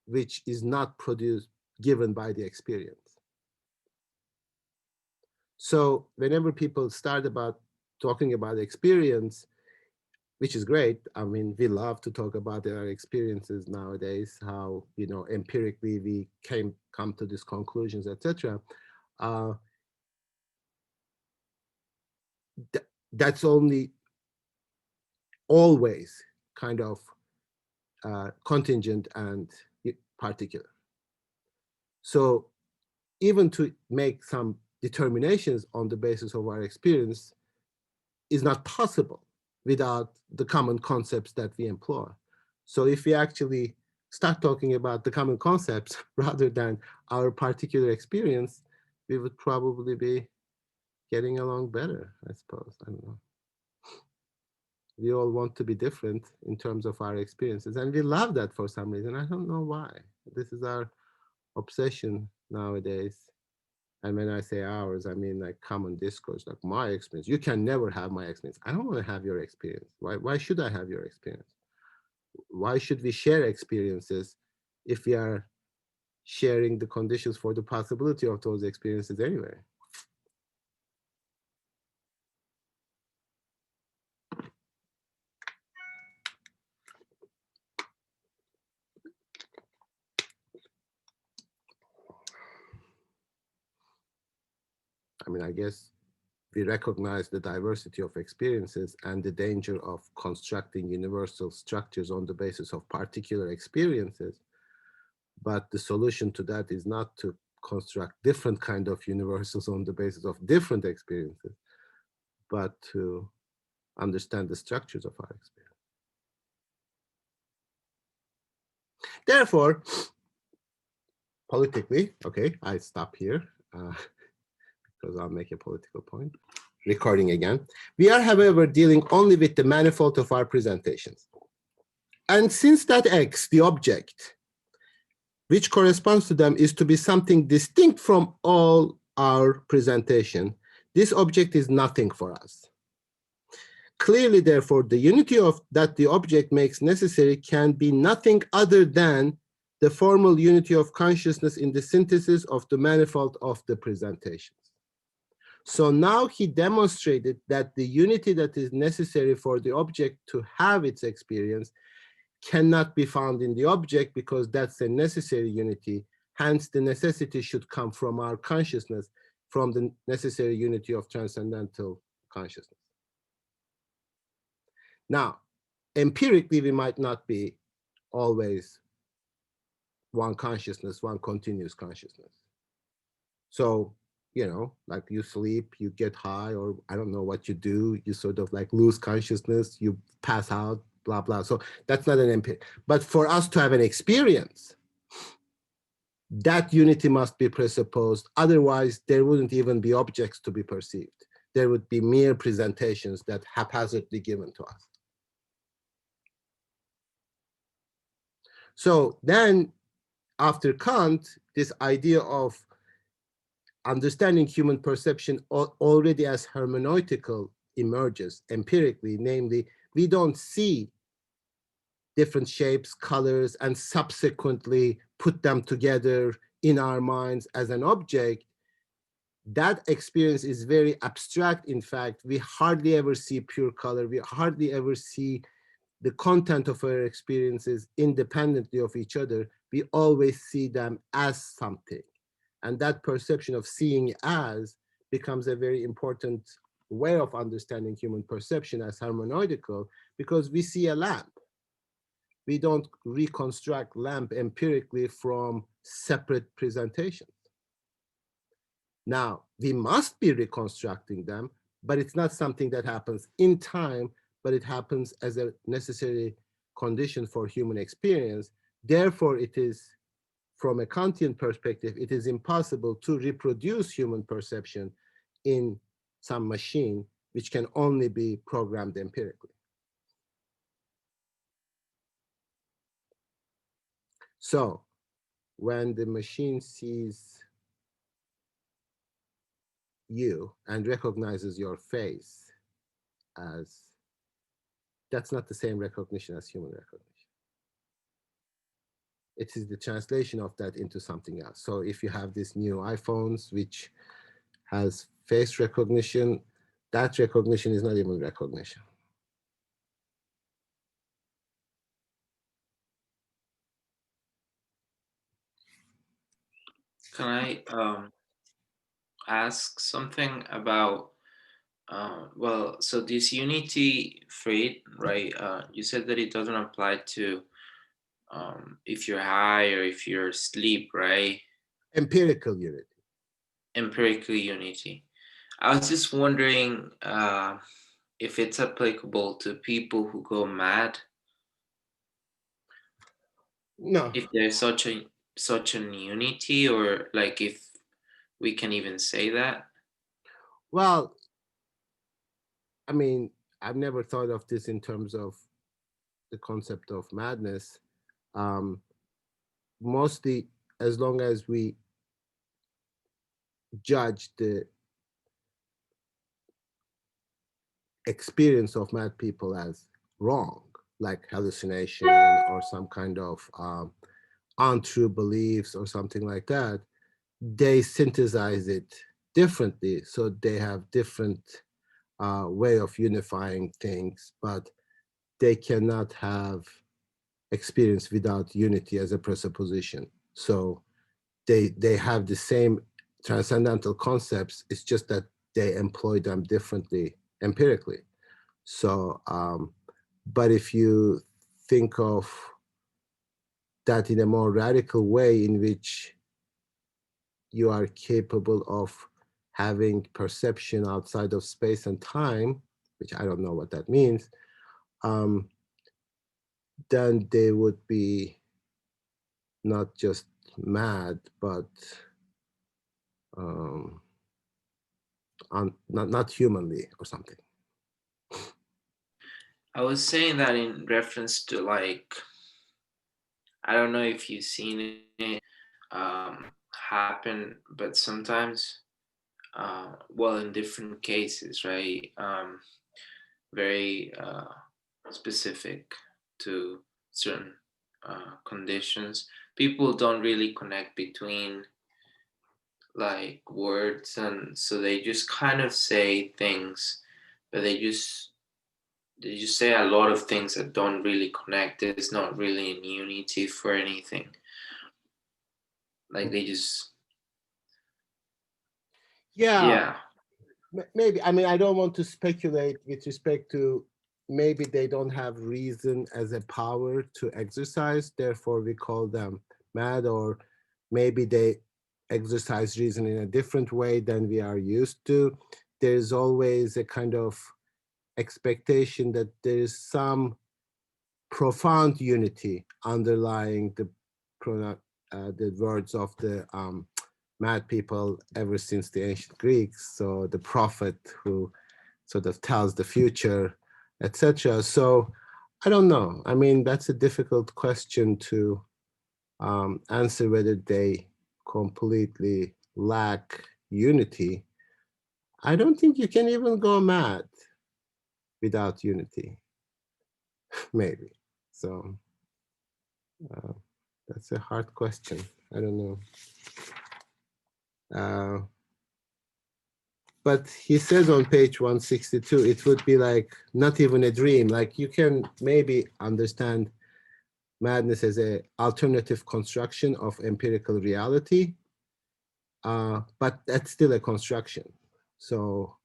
which is not given by the experience. So whenever people start talking about experience, which is great. I mean, we love to talk about our experiences nowadays, how, empirically we come to these conclusions, etc. Uh, that's only always kind of contingent and particular. So even to make some determinations on the basis of our experience is not possible without the common concepts that we employ. So if we actually start talking about the common concepts rather than our particular experience, we would probably be getting along better, I suppose. I don't know. We all want to be different in terms of our experiences, and we love that for some reason. I don't know why. This is our obsession nowadays. And when I say ours, I mean like common discourse, like my experience. You can never have my experience. I don't want to have your experience. Why should I have your experience? Why should we share experiences if we are sharing the conditions for the possibility of those experiences anyway? I mean, I guess we recognize the diversity of experiences and the danger of constructing universal structures on the basis of particular experiences. But the solution to that is not to construct different kind of universals on the basis of different experiences, but to understand the structures of our experience. Therefore, politically, okay, I stop here because I'll make a political point. Recording again. We are, however, dealing only with the manifold of our presentations. And since that X, the object, which corresponds to them, is to be something distinct from all our presentation, this object is nothing for us. Clearly, therefore, the unity of that the object makes necessary can be nothing other than the formal unity of consciousness in the synthesis of the manifold of the presentations. So now he demonstrated that the unity that is necessary for the object to have its experience cannot be found in the object because that's a necessary unity. Hence, the necessity should come from our consciousness, from the necessary unity of transcendental consciousness. Now, empirically, we might not be always one consciousness, one continuous consciousness. So, like you sleep, you get high, or I don't know what you do, you sort of like lose consciousness, you pass out, blah, blah. So that's not an empiric. But for us to have an experience, that unity must be presupposed. Otherwise, there wouldn't even be objects to be perceived. There would be mere presentations that haphazardly given to us. So then, after Kant, this idea of understanding human perception already as hermeneutical emerges empirically, namely, we don't see different shapes, colors, and subsequently put them together in our minds as an object. That experience is very abstract. In fact, we hardly ever see pure color. We hardly ever see the content of our experiences independently of each other. We always see them as something. And that perception of seeing as becomes a very important way of understanding human perception as hermeneutical, because we see a lamp. We don't reconstruct lamp empirically from separate presentations. Now, we must be reconstructing them, but it's not something that happens in time, but it happens as a necessary condition for human experience. Therefore, it is, from a Kantian perspective, it is impossible to reproduce human perception in some machine, which can only be programmed empirically. So when the machine sees you and recognizes your face as, that's not the same recognition as human recognition. It is the translation of that into something else. So if you have these new iPhones, which has face recognition, that recognition is not even recognition. Can I ask something about well, so this unity Freud, right? You said that it doesn't apply to if you're high or if you're asleep, right? Empirical unity. Empirical unity. I was just wondering if it's applicable to people who go mad, No. if there's such an unity, or like if we can even say that. Well, I mean, I've never thought of this in terms of the concept of madness. Um, Mostly, as long as we judge the experience of mad people as wrong, like hallucination or some kind of untrue beliefs or something like that, they synthesize it differently. So they have different way of unifying things, but they cannot have experience without unity as a presupposition. So they have the same transcendental concepts. It's just that they employ them differently empirically. So, but if you think of that in a more radical way, in which you are capable of having perception outside of space and time, which I don't know what that means, um, then they would be not just mad, but not humanly or something. I was saying that in reference to, like, I don't know if you've seen it happen, but sometimes, well, in different cases, right? Very specific to certain conditions. People don't really connect between like words, and so they just kind of say things, but they just say a lot of things that don't really connect. There's not really an unity for anything. Like they just, Yeah, yeah. maybe. I mean, I don't want to speculate with respect to maybe they don't have reason as a power to exercise, therefore we call them mad, or maybe they exercise reason in a different way than we are used to. There's always a kind of expectation that there is some profound unity underlying the words of the mad people ever since the ancient Greeks. So the prophet who sort of tells the future, etc. So I don't know. I mean, that's a difficult question to answer whether they completely lack unity. I don't think you can even go mad without unity, maybe. So uh, that's a hard question. I don't know. But he says on page 162, it would be like not even a dream. Like you can maybe understand madness as an alternative construction of empirical reality, but that's still a construction. So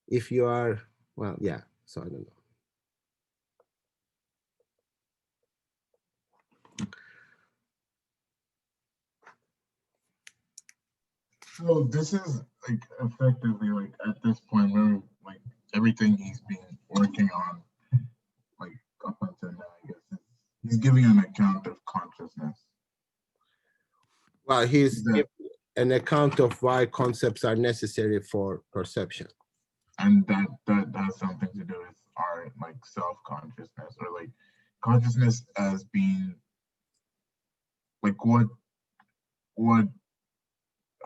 if you are, well, yeah, so I don't know. So this is like effectively like at this point where like everything he's been working on like up until now, I guess he's giving an account of consciousness. Well, he's That, giving an account of why concepts are necessary for perception. and that has something to do with our like self-consciousness or like consciousness as being like what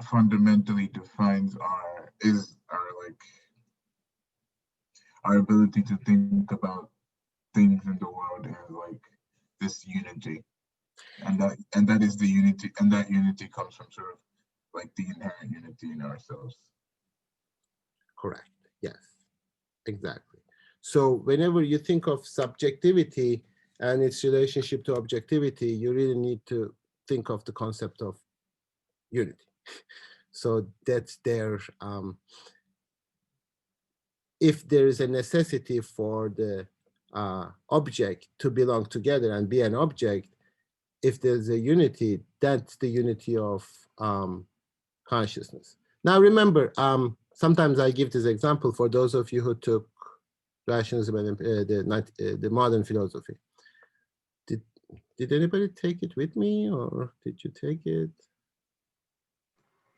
fundamentally defines our like our ability to think about things in the world as like this unity, and that is the unity, and that unity comes from sort of like the inherent unity in ourselves. Correct. Yes, exactly. So whenever you think of subjectivity and its relationship to objectivity, you really need to think of the concept of unity. So that's their, if there is a necessity for the object to belong together and be an object, if there's a unity, that's the unity of consciousness. Now remember, sometimes I give this example for those of you who took rationalism and the modern philosophy. Did anybody take it with me, or did you take it?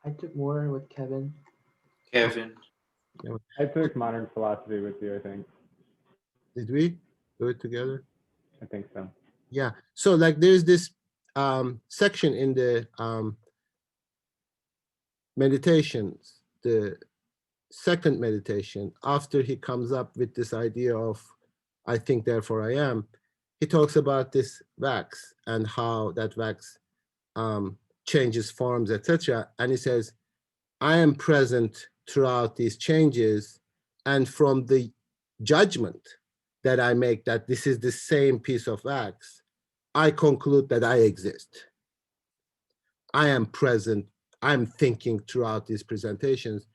I took more with Kevin. Kevin. I took modern philosophy with you, I think. Did we do it together? I think so. Yeah. So like there's this section in the meditations, the second meditation, after he comes up with this idea of I think, therefore I am, he talks about this wax and how that wax changes forms, etc. And he says, I am present throughout these changes, and from the judgment that I make that this is the same piece of wax, I conclude that I exist. I am present, I'm thinking throughout these presentations,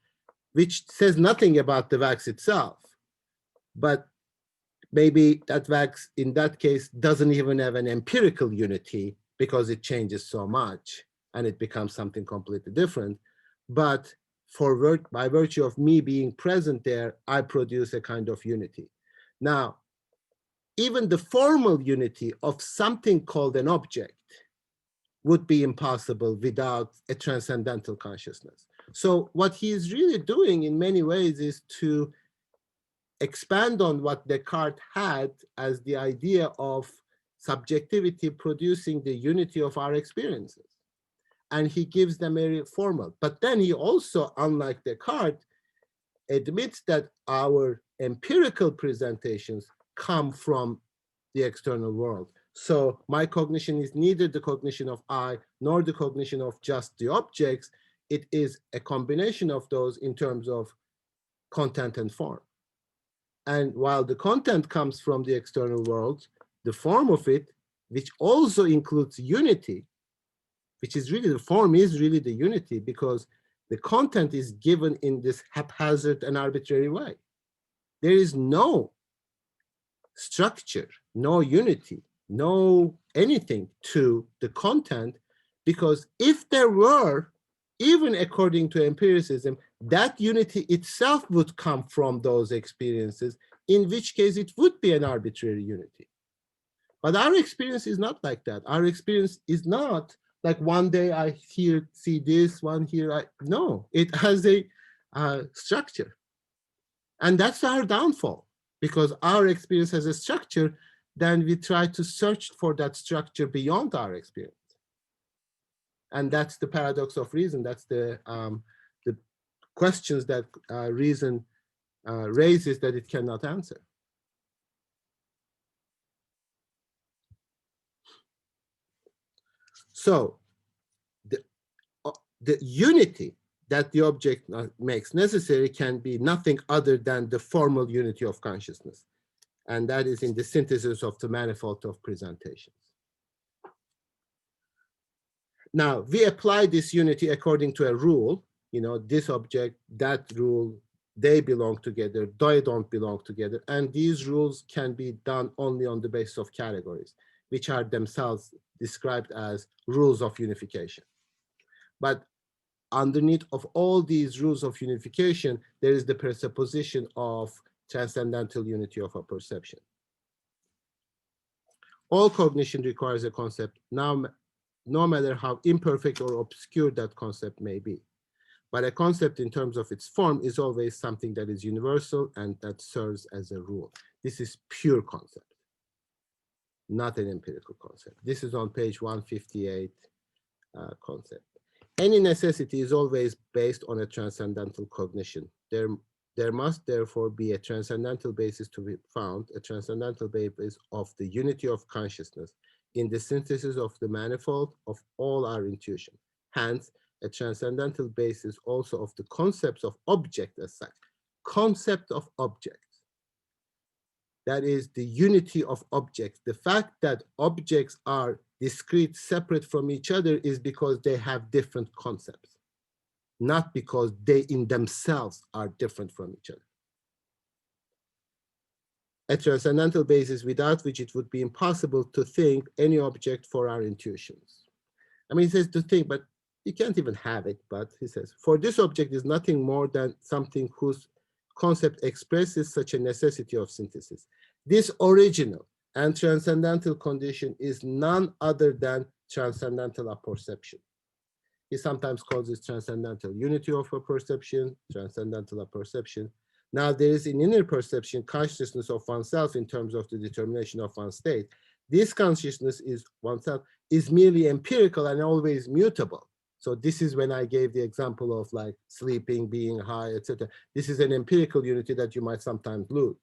which says nothing about the wax itself, but maybe that wax in that case doesn't even have an empirical unity because it changes so much and it becomes something completely different. But by virtue of me being present there, I produce a kind of unity. Now, even the formal unity of something called an object would be impossible without a transcendental consciousness. So what he is really doing in many ways is to expand on what Descartes had as the idea of subjectivity producing the unity of our experiences. And he gives them a formal. But then he also, unlike Descartes, admits that our empirical presentations come from the external world. So my cognition is neither the cognition of I nor the cognition of just the objects. It is a combination of those in terms of content and form. And while the content comes from the external world, the form of it, which also includes unity, which is really, the form is really the unity, because the content is given in this haphazard and arbitrary way. There is no structure, no unity, no anything to the content, because if there were, even according to empiricism, that unity itself would come from those experiences, in which case it would be an arbitrary unity. But our experience is not like that. Our experience is not like one day I see this, one here, no, it has a structure. And that's our downfall, because our experience has a structure, then we try to search for that structure beyond our experience. And that's the paradox of reason. That's the questions that reason raises that it cannot answer. So the unity that the object makes necessary can be nothing other than the formal unity of consciousness. And that is in the synthesis of the manifold of presentations. Now, we apply this unity according to a rule, this object, that rule, they belong together, they don't belong together. And these rules can be done only on the basis of categories, which are themselves described as rules of unification. But underneath of all these rules of unification, there is the presupposition of transcendental unity of a perception. All cognition requires a concept, now, no matter how imperfect or obscure that concept may be. But a concept in terms of its form is always something that is universal and that serves as a rule. This is pure concept, not an empirical concept. This is on page 158 concept. Any necessity is always based on a transcendental cognition. There must therefore be a transcendental basis to be found, a transcendental basis of the unity of consciousness in the synthesis of the manifold of all our intuition. Hence, a transcendental basis also of the concepts of object as such. Concept of objects. That is the unity of objects. The fact that objects are discrete, separate from each other is because they have different concepts, not because they in themselves are different from each other. A transcendental basis without which it would be impossible to think any object for our intuitions. I mean, he says to think, but you can't even have it. But he says, for this object is nothing more than something whose concept expresses such a necessity of synthesis. This original and transcendental condition is none other than transcendental apperception. He sometimes calls this transcendental unity of a perception, transcendental apperception. Now, there is an inner perception, consciousness of oneself in terms of the determination of one's state. This consciousness is oneself is merely empirical and always mutable. So this is when I gave the example of like sleeping, being high, etc. This is an empirical unity that you might sometimes lose.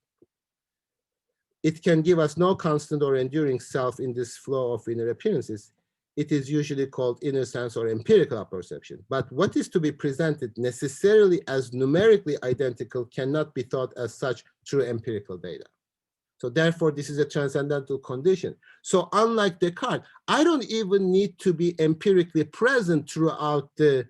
It can give us no constant or enduring self in this flow of inner appearances. It is usually called inner sense or empirical perception. But what is to be presented necessarily as numerically identical cannot be thought as such through empirical data. So therefore, this is a transcendental condition. So unlike Descartes, I don't even need to be empirically present throughout the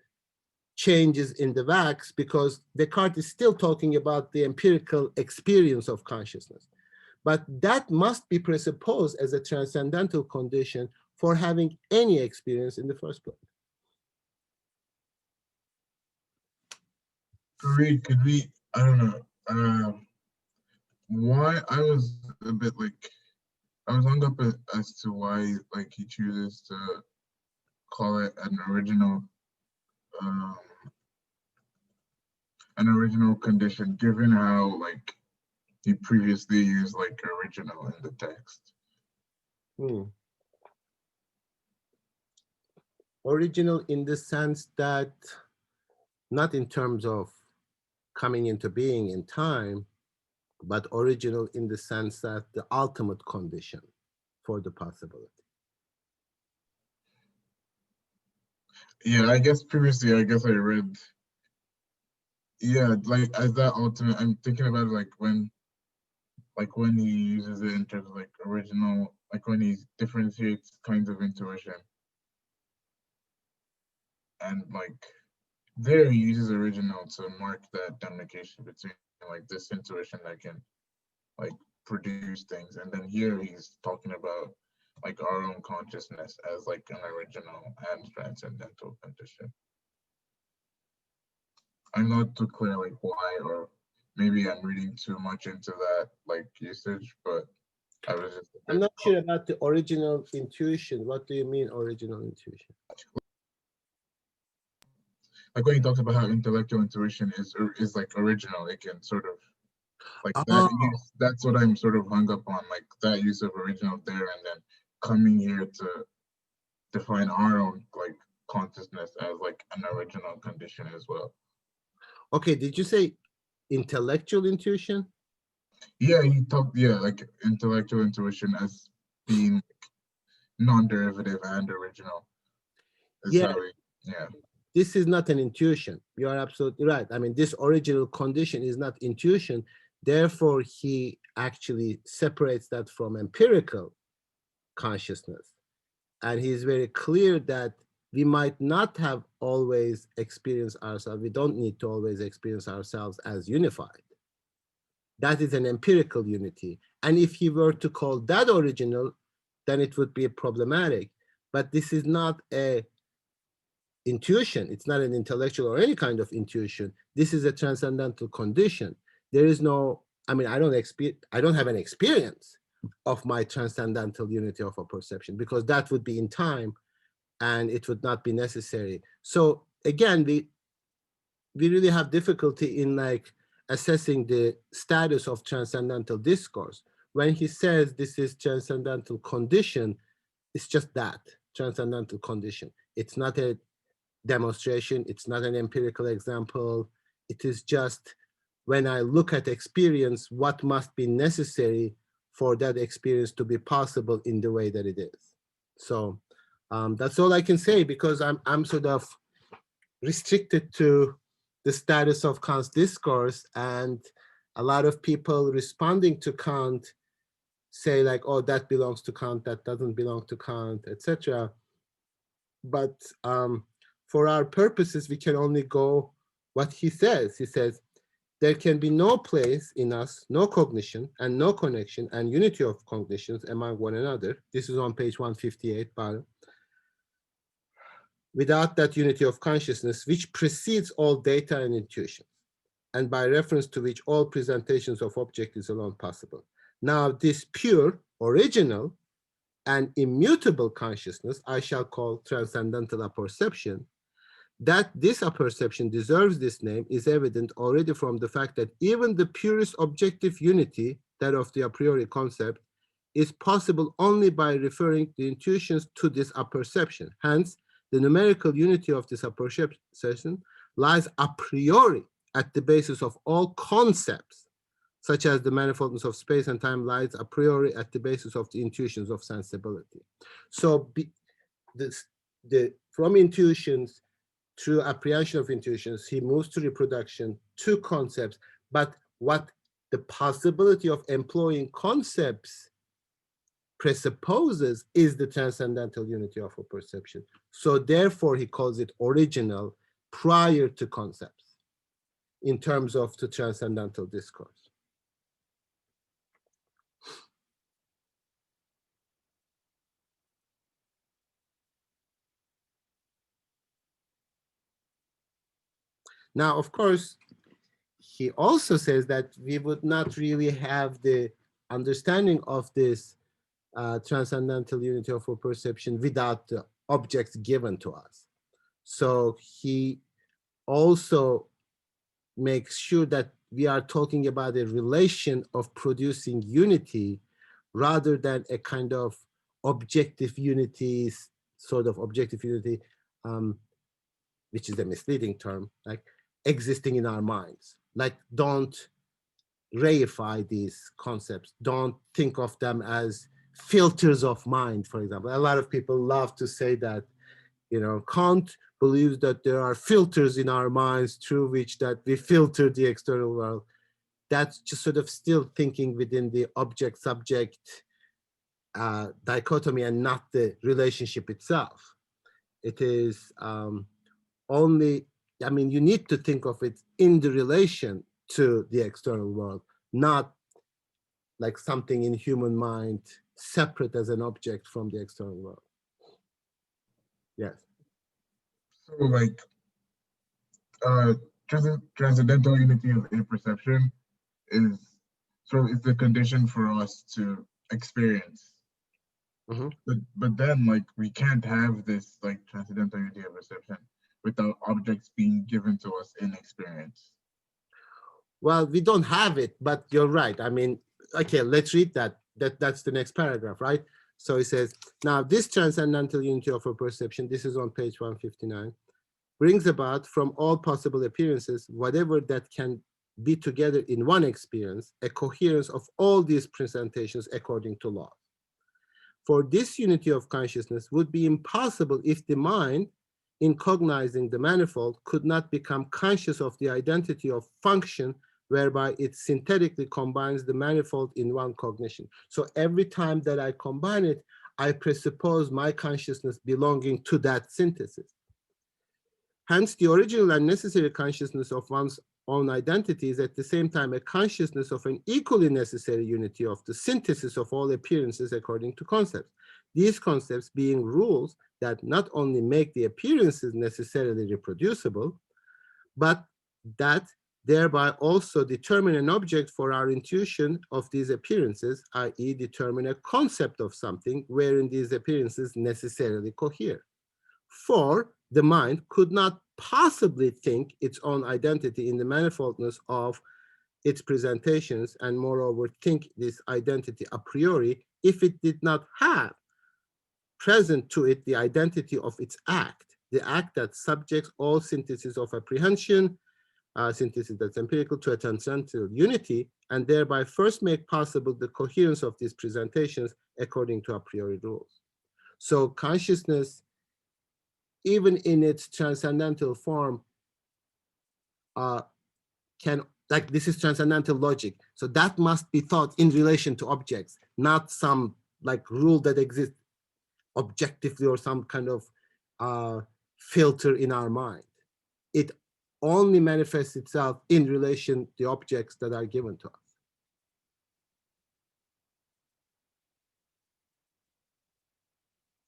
changes in the wax, because Descartes is still talking about the empirical experience of consciousness. But that must be presupposed as a transcendental condition for having any experience in the first place. Fareed, could we, I don't know, why I was a bit like, I was hung up as to why like he chooses to call it an original condition, given how like he previously used like original in the text. Original in the sense that, not in terms of coming into being in time, but original in the sense that the ultimate condition for the possibility. Yeah, I guess previously, I guess I read, yeah, like as that ultimate, I'm thinking about like when he uses it in terms of like original, like when he differentiates kinds of intuition. And like there he uses original to mark that demarcation between like this intuition that can like produce things, and then here he's talking about like our own consciousness as like an original and transcendental condition. I'm not too clear like why, or maybe I'm reading too much into that like usage, but I was just I'm not sure about the original intuition. What do you mean original intuition? Like when he talks about how intellectual intuition is like original, it can sort of like that use, that's what I'm sort of hung up on, like that use of original there, and then coming here to define our own like consciousness as like an original condition as well. Okay, did you say intellectual intuition? Yeah, he talked, yeah, like intellectual intuition as being like non-derivative and original. Yeah. Yeah. This is not an intuition. You are absolutely right. I mean, this original condition is not intuition. Therefore, he actually separates that from empirical consciousness. And he is very clear that we might not have always experienced ourselves. We don't need to always experience ourselves as unified. That is an empirical unity. And if he were to call that original, then it would be problematic. But this is not a intuition. It's not an intellectual or any kind of intuition. This is a transcendental condition. There is no, I mean, I don't have an experience of my transcendental unity of a perception, because that would be in time and it would not be necessary. So again, we really have difficulty in like assessing the status of transcendental discourse. When he says this is transcendental condition, it's just that, transcendental condition. It's not a demonstration. It's not an empirical example. It is just when I look at experience, what must be necessary for that experience to be possible in the way that it is. So that's all I can say, because I'm sort of restricted to the status of Kant's discourse, and a lot of people responding to Kant say like, oh, that belongs to Kant, that doesn't belong to Kant, etc. But for our purposes, we can only go what he says. He says, there can be no place in us, no cognition and no connection and unity of cognitions among one another. This is on page 158, bottom. Without that unity of consciousness, which precedes all data and intuitions, and by reference to which all presentations of object is alone possible. Now, this pure, original, and immutable consciousness, I shall call transcendental apperception. That this apperception deserves this name is evident already from the fact that even the purest objective unity, that of the a priori concept, is possible only by referring the intuitions to this apperception. Hence, the numerical unity of this apperception lies a priori at the basis of all concepts, such as the manifoldness of space and time lies a priori at the basis of the intuitions of sensibility. So from intuitions through apprehension of intuitions, he moves to reproduction, to concepts, but what the possibility of employing concepts presupposes is the transcendental unity of a perception. So therefore, he calls it original prior to concepts in terms of the transcendental discourse. Now, of course, he also says that we would not really have the understanding of this transcendental unity of a perception without the objects given to us. So he also makes sure that we are talking about a relation of producing unity rather than a kind of objective unity, sort of objective unity, which is a misleading term, like existing in our minds. Like, don't reify these concepts. Don't think of them as filters of mind, for example. A lot of people love to say that, you know, Kant believes that there are filters in our minds through which that we filter the external world. That's just sort of still thinking within the object-subject dichotomy and not the relationship itself. It is only, I mean, you need to think of it in the relation to the external world, not like something in human mind separate as an object from the external world. Yes. So like transcendental unity of a perception is the condition for us to experience. Mm-hmm. But then like we can't have this like transcendental unity of perception without objects being given to us in experience. Well, we don't have it, but you're right. I mean, okay, let's read that. That's the next paragraph, right? So it says, now this transcendental unity of a perception, this is on page 159, brings about from all possible appearances, whatever that can be together in one experience, a coherence of all these presentations according to law. For this unity of consciousness would be impossible if the mind, in cognizing the manifold, could not become conscious of the identity of function whereby it synthetically combines the manifold in one cognition. So every time that I combine it, I presuppose my consciousness belonging to that synthesis. Hence, the original and necessary consciousness of one's own identity is at the same time a consciousness of an equally necessary unity of the synthesis of all appearances according to concepts. These concepts being rules that not only make the appearances necessarily reproducible, but that thereby also determine an object for our intuition of these appearances, i.e. determine a concept of something wherein these appearances necessarily cohere. For the mind could not possibly think its own identity in the manifoldness of its presentations, and moreover think this identity a priori, if it did not have present to it the identity of its act, the act that subjects all synthesis of apprehension, synthesis that's empirical, to a transcendental unity, and thereby first make possible the coherence of these presentations according to a priori rules. So consciousness, even in its transcendental form, can, like, this is transcendental logic. So that must be thought in relation to objects. not some like rule that exists objectively or some kind of filter in our mind. It only manifests itself in relation to the objects that are given to us.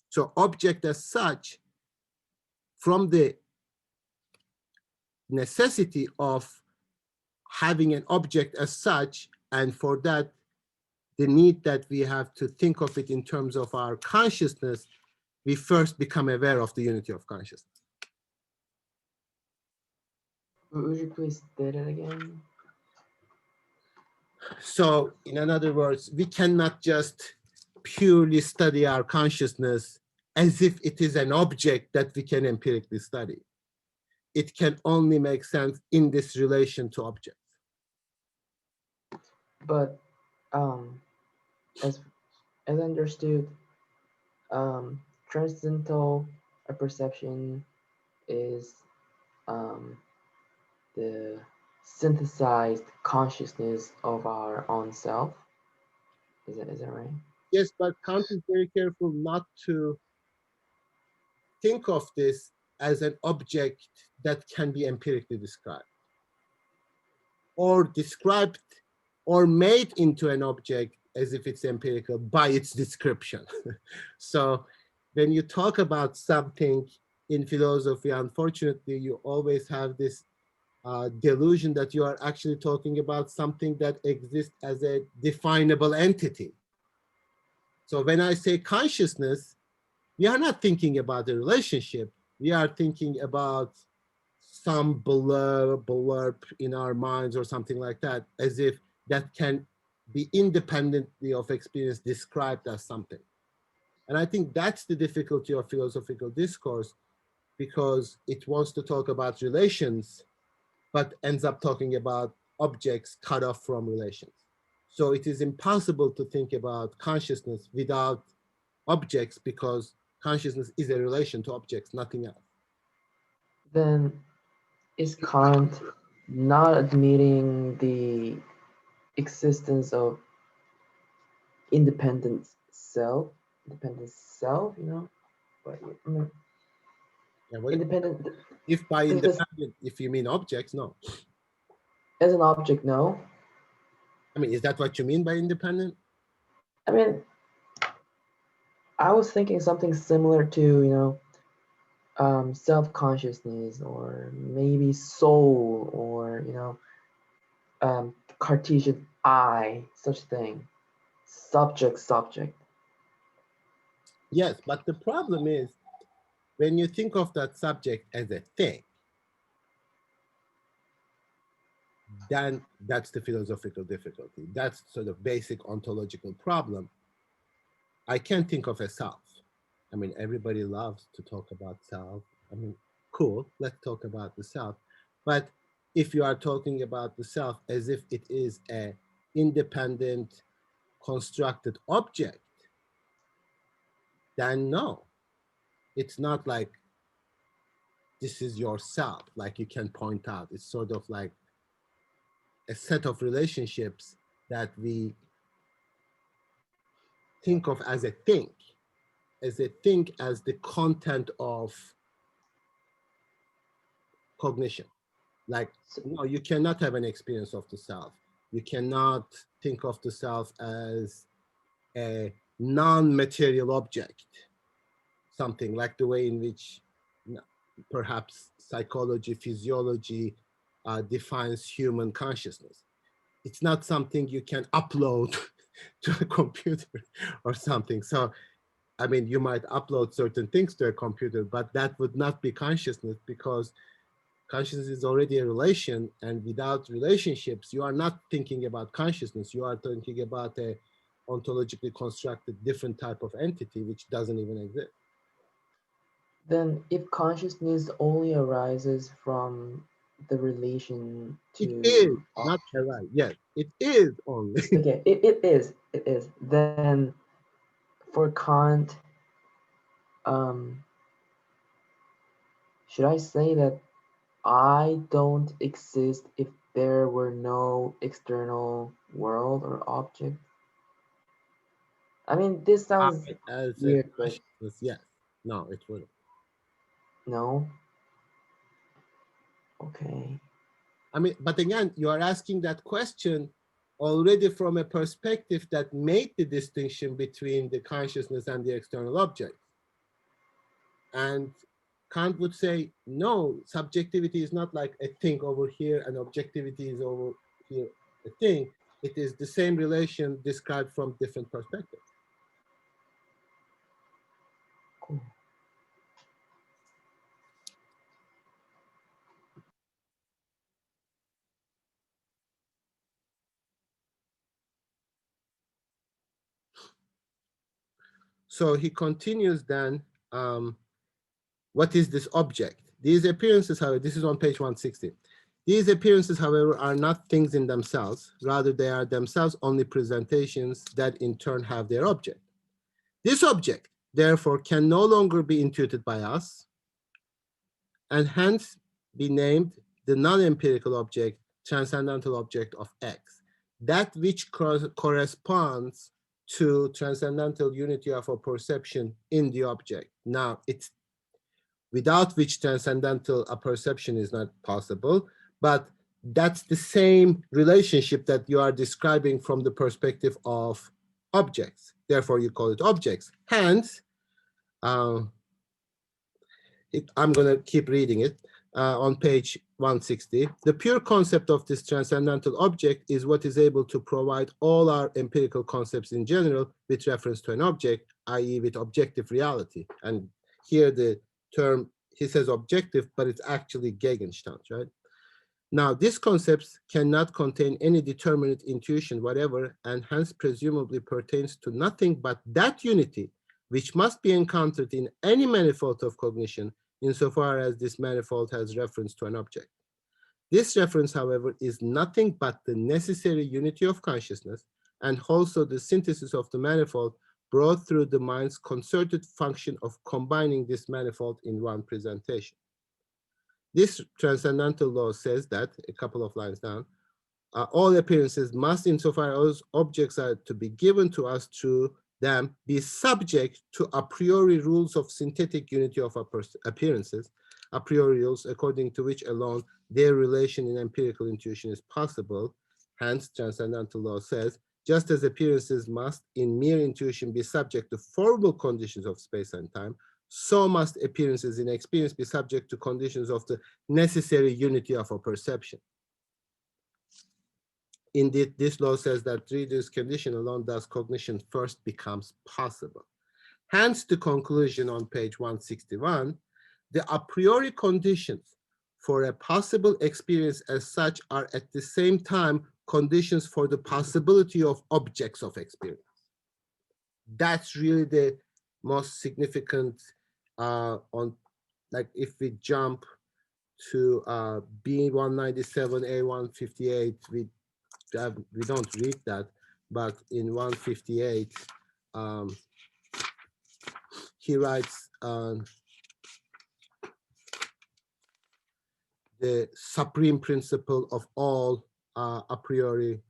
So object as such, from the necessity of having an object as such, and for that, the need that we have to think of it in terms of our consciousness, we first become aware of the unity of consciousness. Would you please state it again? So in other words, we cannot just purely study our consciousness as if it is an object that we can empirically study. It can only make sense in this relation to objects. But as understood, transcendental perception is the synthesized consciousness of our own self. Is that right? Yes, but Kant is very careful not to think of this as an object that can be empirically described or described or made into an object as if it's empirical by its description. So when you talk about something in philosophy, unfortunately, you always have this delusion that you are actually talking about something that exists as a definable entity. So when I say consciousness, we are not thinking about a relationship. We are thinking about some blurb in our minds or something like that, as if that can be independently of experience described as something. And I think that's the difficulty of philosophical discourse, because it wants to talk about relations, but ends up talking about objects cut off from relations. So it is impossible to think about consciousness without objects, because consciousness is a relation to objects, nothing else. Then is Kant not admitting the existence of independent self? Independent self, you know? But Yeah, well, independent if by because independent, if you mean objects, no. as an object, no. I mean, is that what you mean by independent? I mean, I was thinking something similar to, self-consciousness or maybe soul or, Cartesian I, such thing. Subject. Yes, but the problem is when you think of that subject as a thing, then that's the philosophical difficulty. That's sort of basic ontological problem. I can't think of a self. I mean, everybody loves to talk about self. I mean, cool, let's talk about the self. But if you are talking about the self as if it is a independent constructed object, then no, it's not like this is yourself, like you can point out. It's sort of like a set of relationships that we think of as a thing, as the content of cognition. Like, no, you cannot have an experience of the self. You cannot think of the self as a non-material object, something like the way in which perhaps psychology, physiology defines human consciousness. It's not something you can upload to a computer or something. So, I mean, you might upload certain things to a computer, but that would not be consciousness, because consciousness is already a relation, and without relationships, you are not thinking about consciousness. You are thinking about a ontologically constructed different type of entity which doesn't even exist. Then if consciousness only arises from the relation It is to not objects. right. Yes, it is only. Okay, it is. Then for Kant, um, should I say that I don't exist if there were no external world or object? I mean, this sounds As a weird, but consciousness, yes. No, it wouldn't. no. Okay. I mean, but again, you are asking that question already from a perspective that made the distinction between the consciousness and the external object. And Kant would say, no, subjectivity is not like a thing over here and objectivity is over here, a thing. It is the same relation described from different perspectives. Cool. So he continues then, what is this object? These appearances, however, this is on page 160. These appearances, however, are not things in themselves. Rather, they are themselves only presentations that in turn have their object. This object, therefore, can no longer be intuited by us, and hence be named the non-empirical object, transcendental object of X. That which corresponds to transcendental unity of a perception in the object. Now, it's without which transcendental a perception is not possible, but that's the same relationship that you are describing from the perspective of objects. Therefore, you call it objects. Hence, I'm going to keep reading it on page 160. The pure concept of this transcendental object is what is able to provide all our empirical concepts in general with reference to an object, i.e. with objective reality. And here the term, he says objective, but it's actually Gegenstand, right? Now, these concepts cannot contain any determinate intuition whatever, and hence presumably pertains to nothing but that unity which must be encountered in any manifold of cognition insofar as this manifold has reference to an object. This reference, however, is nothing but the necessary unity of consciousness and also the synthesis of the manifold brought through the mind's concerted function of combining this manifold in one presentation. This transcendental law says that, a couple of lines down, all appearances must, insofar as objects are to be given to us through them, be subject to a priori rules of synthetic unity of appearances, a priori rules according to which alone their relation in empirical intuition is possible. Hence, transcendental law says, just as appearances must in mere intuition be subject to formal conditions of space and time, so must appearances in experience be subject to conditions of the necessary unity of a perception. Indeed, this law says that through this condition alone, thus cognition first becomes possible. Hence the conclusion on page 161, the a priori conditions for a possible experience as such are at the same time conditions for the possibility of objects of experience. That's really the most significant on, like if we jump to B197, A158, we don't read that, but in 158, he writes the supreme principle of all a priori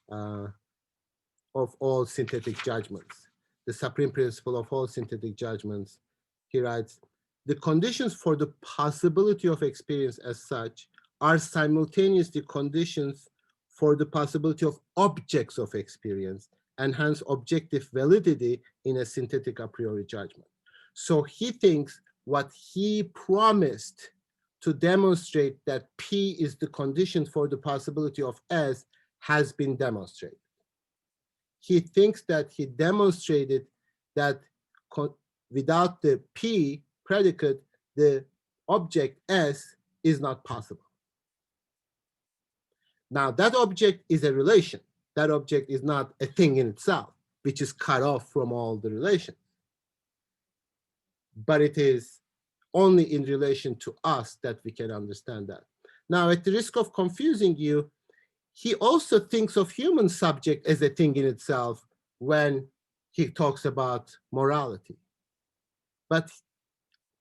of all synthetic judgments. The supreme principle of all synthetic judgments, he writes, the conditions for the possibility of experience as such are simultaneously conditions for the possibility of objects of experience and hence objective validity in a synthetic a priori judgment. So he thinks what he promised to demonstrate that P is the condition for the possibility of S has been demonstrated. He thinks that he demonstrated that without the P predicate, the object S is not possible. Now, that object is a relation. That object is not a thing in itself, which is cut off from all the relations. But it is only in relation to us that we can understand that. Now, at the risk of confusing you, he also thinks of human subject as a thing in itself when he talks about morality, but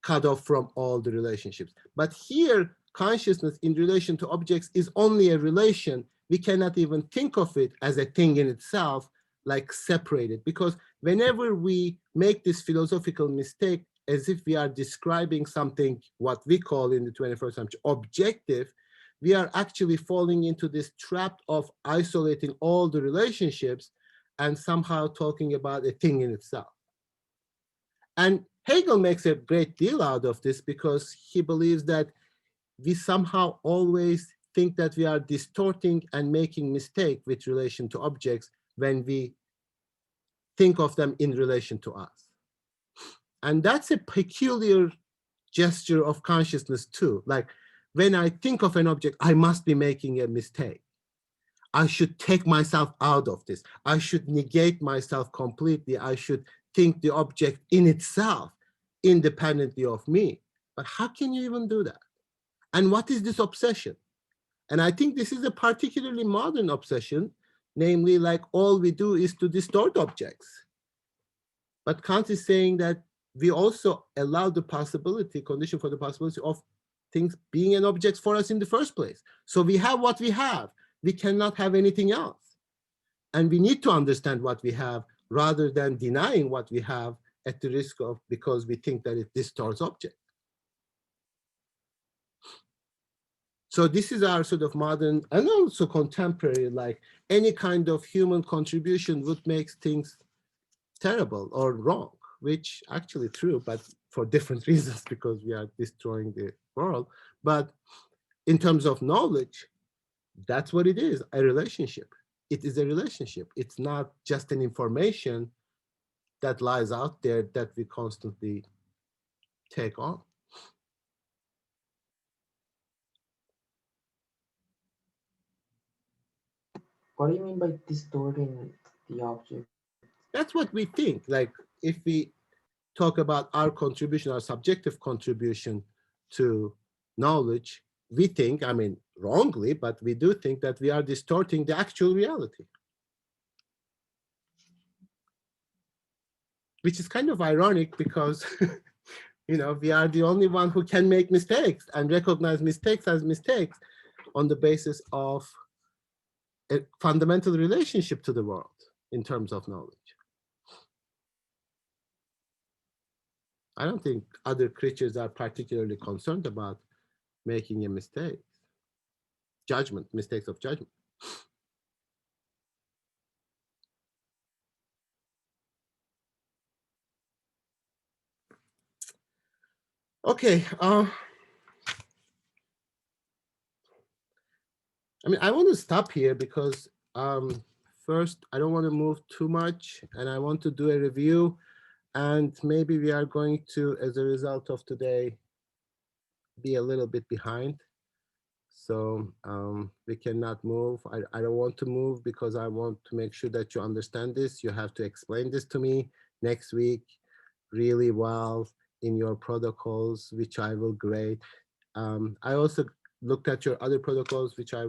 cut off from all the relationships. But here, consciousness in relation to objects is only a relation. We cannot even think of it as a thing in itself, like separated, because whenever we make this philosophical mistake as if we are describing something, what we call in the 21st century objective, we are actually falling into this trap of isolating all the relationships and somehow talking about a thing in itself. And Hegel makes a great deal out of this because he believes that we somehow always think that we are distorting and making mistake with relation to objects when we think of them in relation to us. And that's a peculiar gesture of consciousness too. Like when I think of an object, I must be making a mistake. I should take myself out of this. I should negate myself completely. I should think the object in itself independently of me. But how can you even do that? And what is this obsession? And I think this is a particularly modern obsession, namely like all we do is to distort objects. But Kant is saying that we also allow the possibility, condition for the possibility of things being an object for us in the first place. So we have what we have. We cannot have anything else. And we need to understand what we have rather than denying what we have at the risk of, because we think that it distorts objects. So this is our sort of modern and also contemporary, like any kind of human contribution would make things terrible or wrong, which actually true, but for different reasons because we are destroying the world. But in terms of knowledge, that's what it is, a relationship. It is a relationship. It's not just an information that lies out there that we constantly take on. What do you mean by distorting the object? That's what we think. Like if we talk about our contribution, our subjective contribution to knowledge, we think, I mean, wrongly, but we do think that we are distorting the actual reality. Which is kind of ironic because, you know, we are the only one who can make mistakes and recognize mistakes as mistakes on the basis of a fundamental relationship to the world in terms of knowledge. I don't think other creatures are particularly concerned about making a mistake. Judgment, mistakes of judgment. Okay. I mean, I want to stop here because first, I don't want to move too much and I want to do a review, and maybe we are going to, as a result of today, be a little bit behind. So we cannot move. I don't want to move because I want to make sure that you understand this. You have to explain this to me next week really well in your protocols, which I will grade. I also looked at your other protocols, which I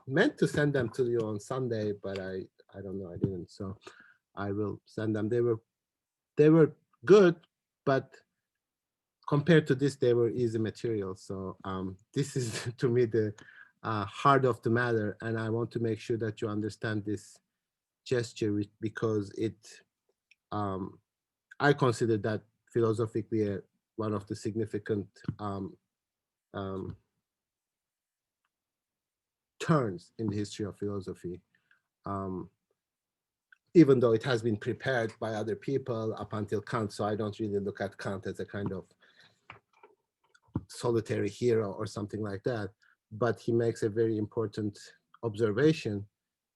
meant to send them to you on Sunday, but I don't know, I didn't. So I will send them. They were good, but compared to this, they were easy material. So this is to me the heart of the matter, and I want to make sure that you understand this gesture because it, I consider that philosophically one of the significant turns in the history of philosophy. Even though it has been prepared by other people up until Kant, so I don't really look at Kant as a kind of solitary hero or something like that, but he makes a very important observation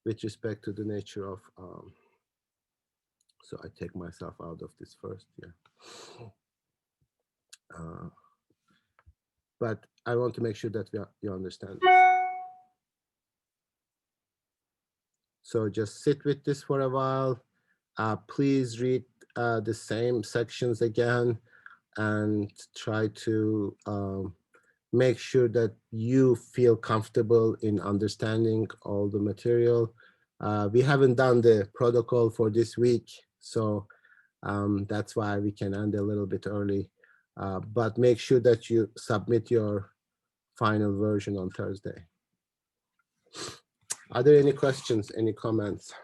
with respect to the nature of, so I take myself out of this first, yeah. But I want to make sure that you understand this. So just sit with this for a while. Please read the same sections again and try to make sure that you feel comfortable in understanding all the material. We haven't done the protocol for this week, so that's why we can end a little bit early. But make sure that you submit your final version on Thursday. Are there any questions, any comments?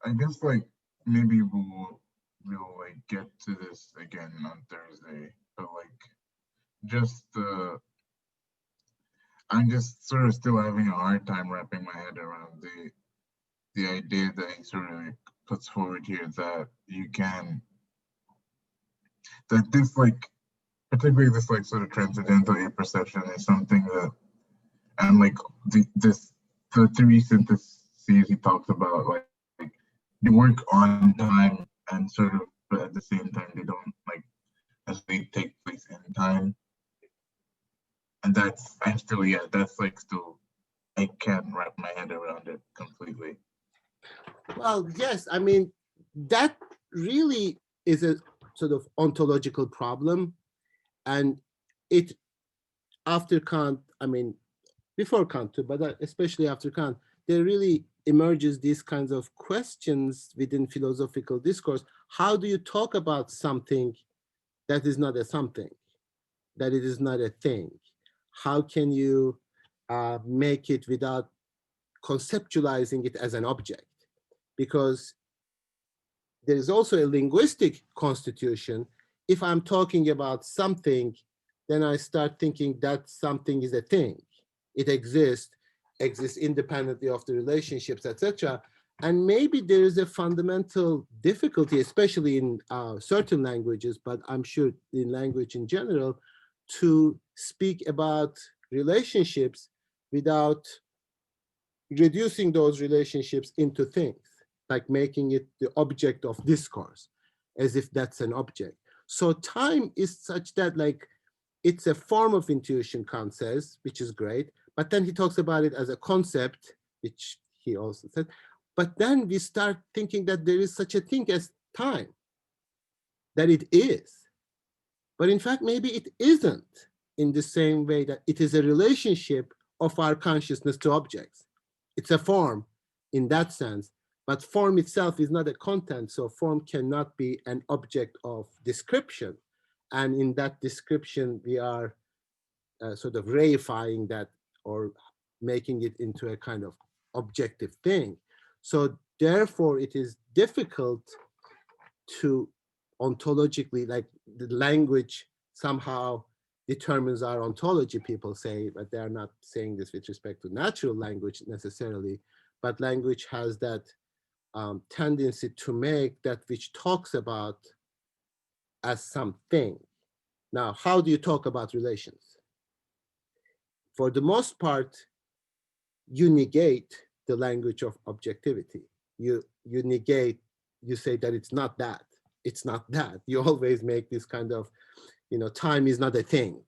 I guess like maybe we'll like get to this again on Thursday, but like just I'm just sort of still having a hard time wrapping my head around the idea that he sort of like puts forward here that you can that this like particularly this like sort of transcendental perception is something that and like the three syntheses he talks about like they work on time and sort of but at the same time they don't like necessarily take place in time and that's I'm still yeah that's like still I can't wrap my head around it completely. Well, yes, I mean, that really is a sort of ontological problem. And it, after Kant, I mean, before Kant too, but especially after Kant, there really emerges these kinds of questions within philosophical discourse. How do you talk about something that is not a something, that it is not a thing? How can you make it without conceptualizing it as an object? Because there is also a linguistic constitution. If I'm talking about something, then I start thinking that something is a thing. It exists independently of the relationships, etc. And maybe there is a fundamental difficulty, especially in certain languages, but I'm sure in language in general, to speak about relationships without reducing those relationships into things, like making it the object of discourse, as if that's an object. So time is such that like it's a form of intuition, Kant says, which is great, but then he talks about it as a concept, which he also said. But then we start thinking that there is such a thing as time, that it is. But in fact, maybe it isn't, in the same way that it is a relationship of our consciousness to objects. It's a form in that sense, but form itself is not a content, so form cannot be an object of description. And in that description, we are sort of reifying that or making it into a kind of objective thing. So therefore, it is difficult to ontologically, like the language somehow determines our ontology, people say, but they are not saying this with respect to natural language necessarily, but language has that tendency to make that which talks about as something. Now, how do you talk about relations? For the most part, you negate the language of objectivity. You negate, you say that it's not that. It's not that. You always make this kind of, time is not a thing.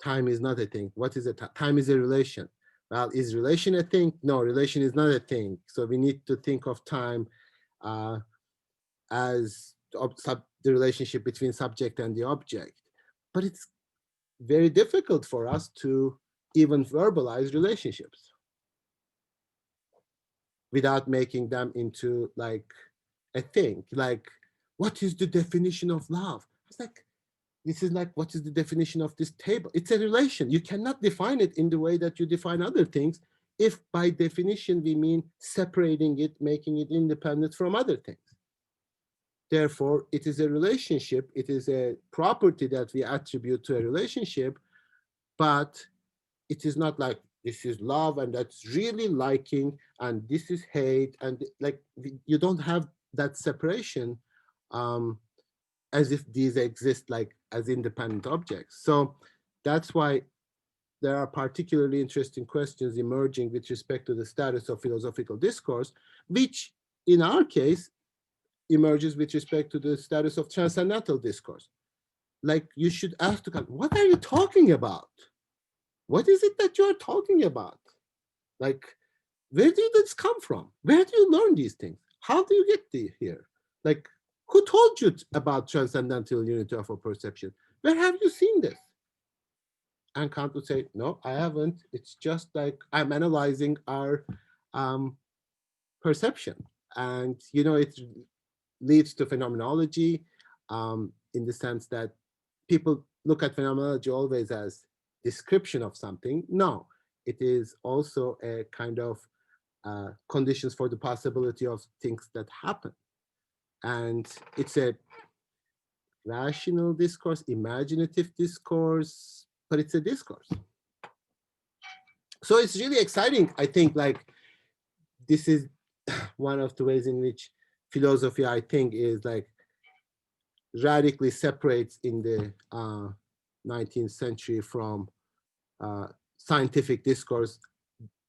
Time is not a thing. What is it? Time is a relation. Well, is relation a thing? No, relation is not a thing. So we need to think of time as the relationship between subject and the object. But it's very difficult for us to even verbalize relationships without making them into like a thing. Like, what is the definition of love? It's like, this is like, what is the definition of this table? It's a relation. You cannot define it in the way that you define other things, if by definition we mean separating it, making it independent from other things. Therefore, it is a relationship. It is a property that we attribute to a relationship, but it is not like this is love and that's really liking and this is hate, and like you don't have that separation as if these exist like as independent objects. So that's why there are particularly interesting questions emerging with respect to the status of philosophical discourse, which in our case emerges with respect to the status of transcendental discourse. Like, you should ask, what are you talking about? What is it that you are talking about? Like, where did this come from? Where do you learn these things? How do you get here? Like, who told you about transcendental unity of a perception? Where have you seen this? And Kant would say, no, I haven't. It's just like I'm analyzing our perception. And, it leads to phenomenology in the sense that people look at phenomenology always as description of something. No, it is also a kind of conditions for the possibility of things that happen. And it's a rational discourse, imaginative discourse, but it's a discourse. So it's really exciting. I think like this is one of the ways in which philosophy, I think, is like radically separates in the 19th century from scientific discourse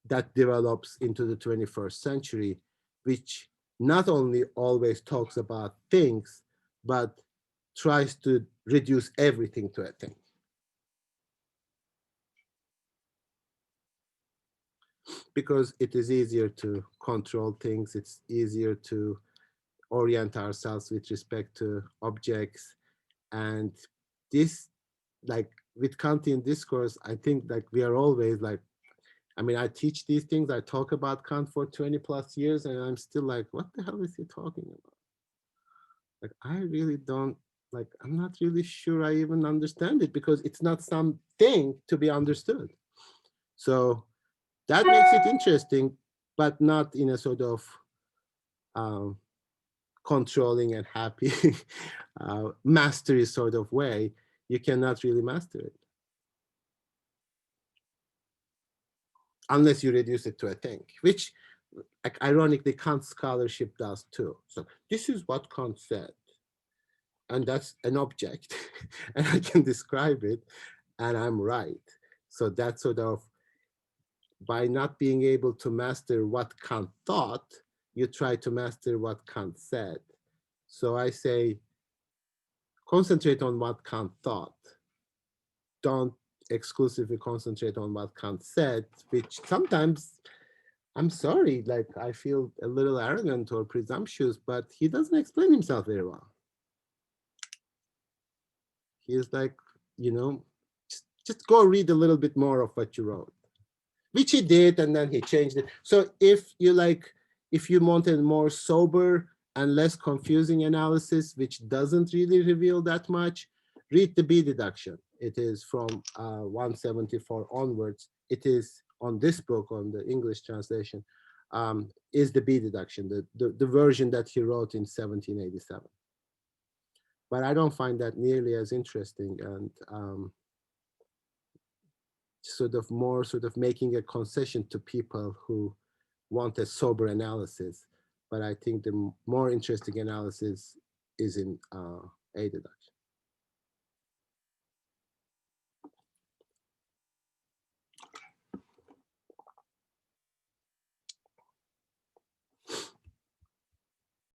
that develops into the 21st century, which not only always talks about things, but tries to reduce everything to a thing. Because it is easier to control things, it's easier to orient ourselves with respect to objects. And this, like with Kantian discourse, I think like we are always like, I mean, I teach these things, I talk about Kant for 20 plus years, and I'm still like, what the hell is he talking about? Like, I really don't, like, I'm not really sure I even understand it because it's not something to be understood. So that makes it interesting, but not in a sort of controlling and happy mastery sort of way. You cannot really master it unless you reduce it to a thing, which like, ironically Kant scholarship does too. So this is what Kant said, and that's an object, and I can describe it, and I'm right. So that sort of, by not being able to master what Kant thought, you try to master what Kant said. So I say, concentrate on what Kant thought. Don't exclusively concentrate on what Kant said, which sometimes, I'm sorry, like I feel a little arrogant or presumptuous, but he doesn't explain himself very well. He's like, you know, just go read a little bit more of what you wrote, which he did, and then he changed it. So if you like, if you wanted more sober and less confusing analysis, which doesn't really reveal that much, read the B deduction. It is from 174 onwards. It is on this book, on the English translation, is the B deduction, the version that he wrote in 1787. But I don't find that nearly as interesting, and sort of more sort of making a concession to people who want a sober analysis. But I think the more interesting analysis is in A deduction.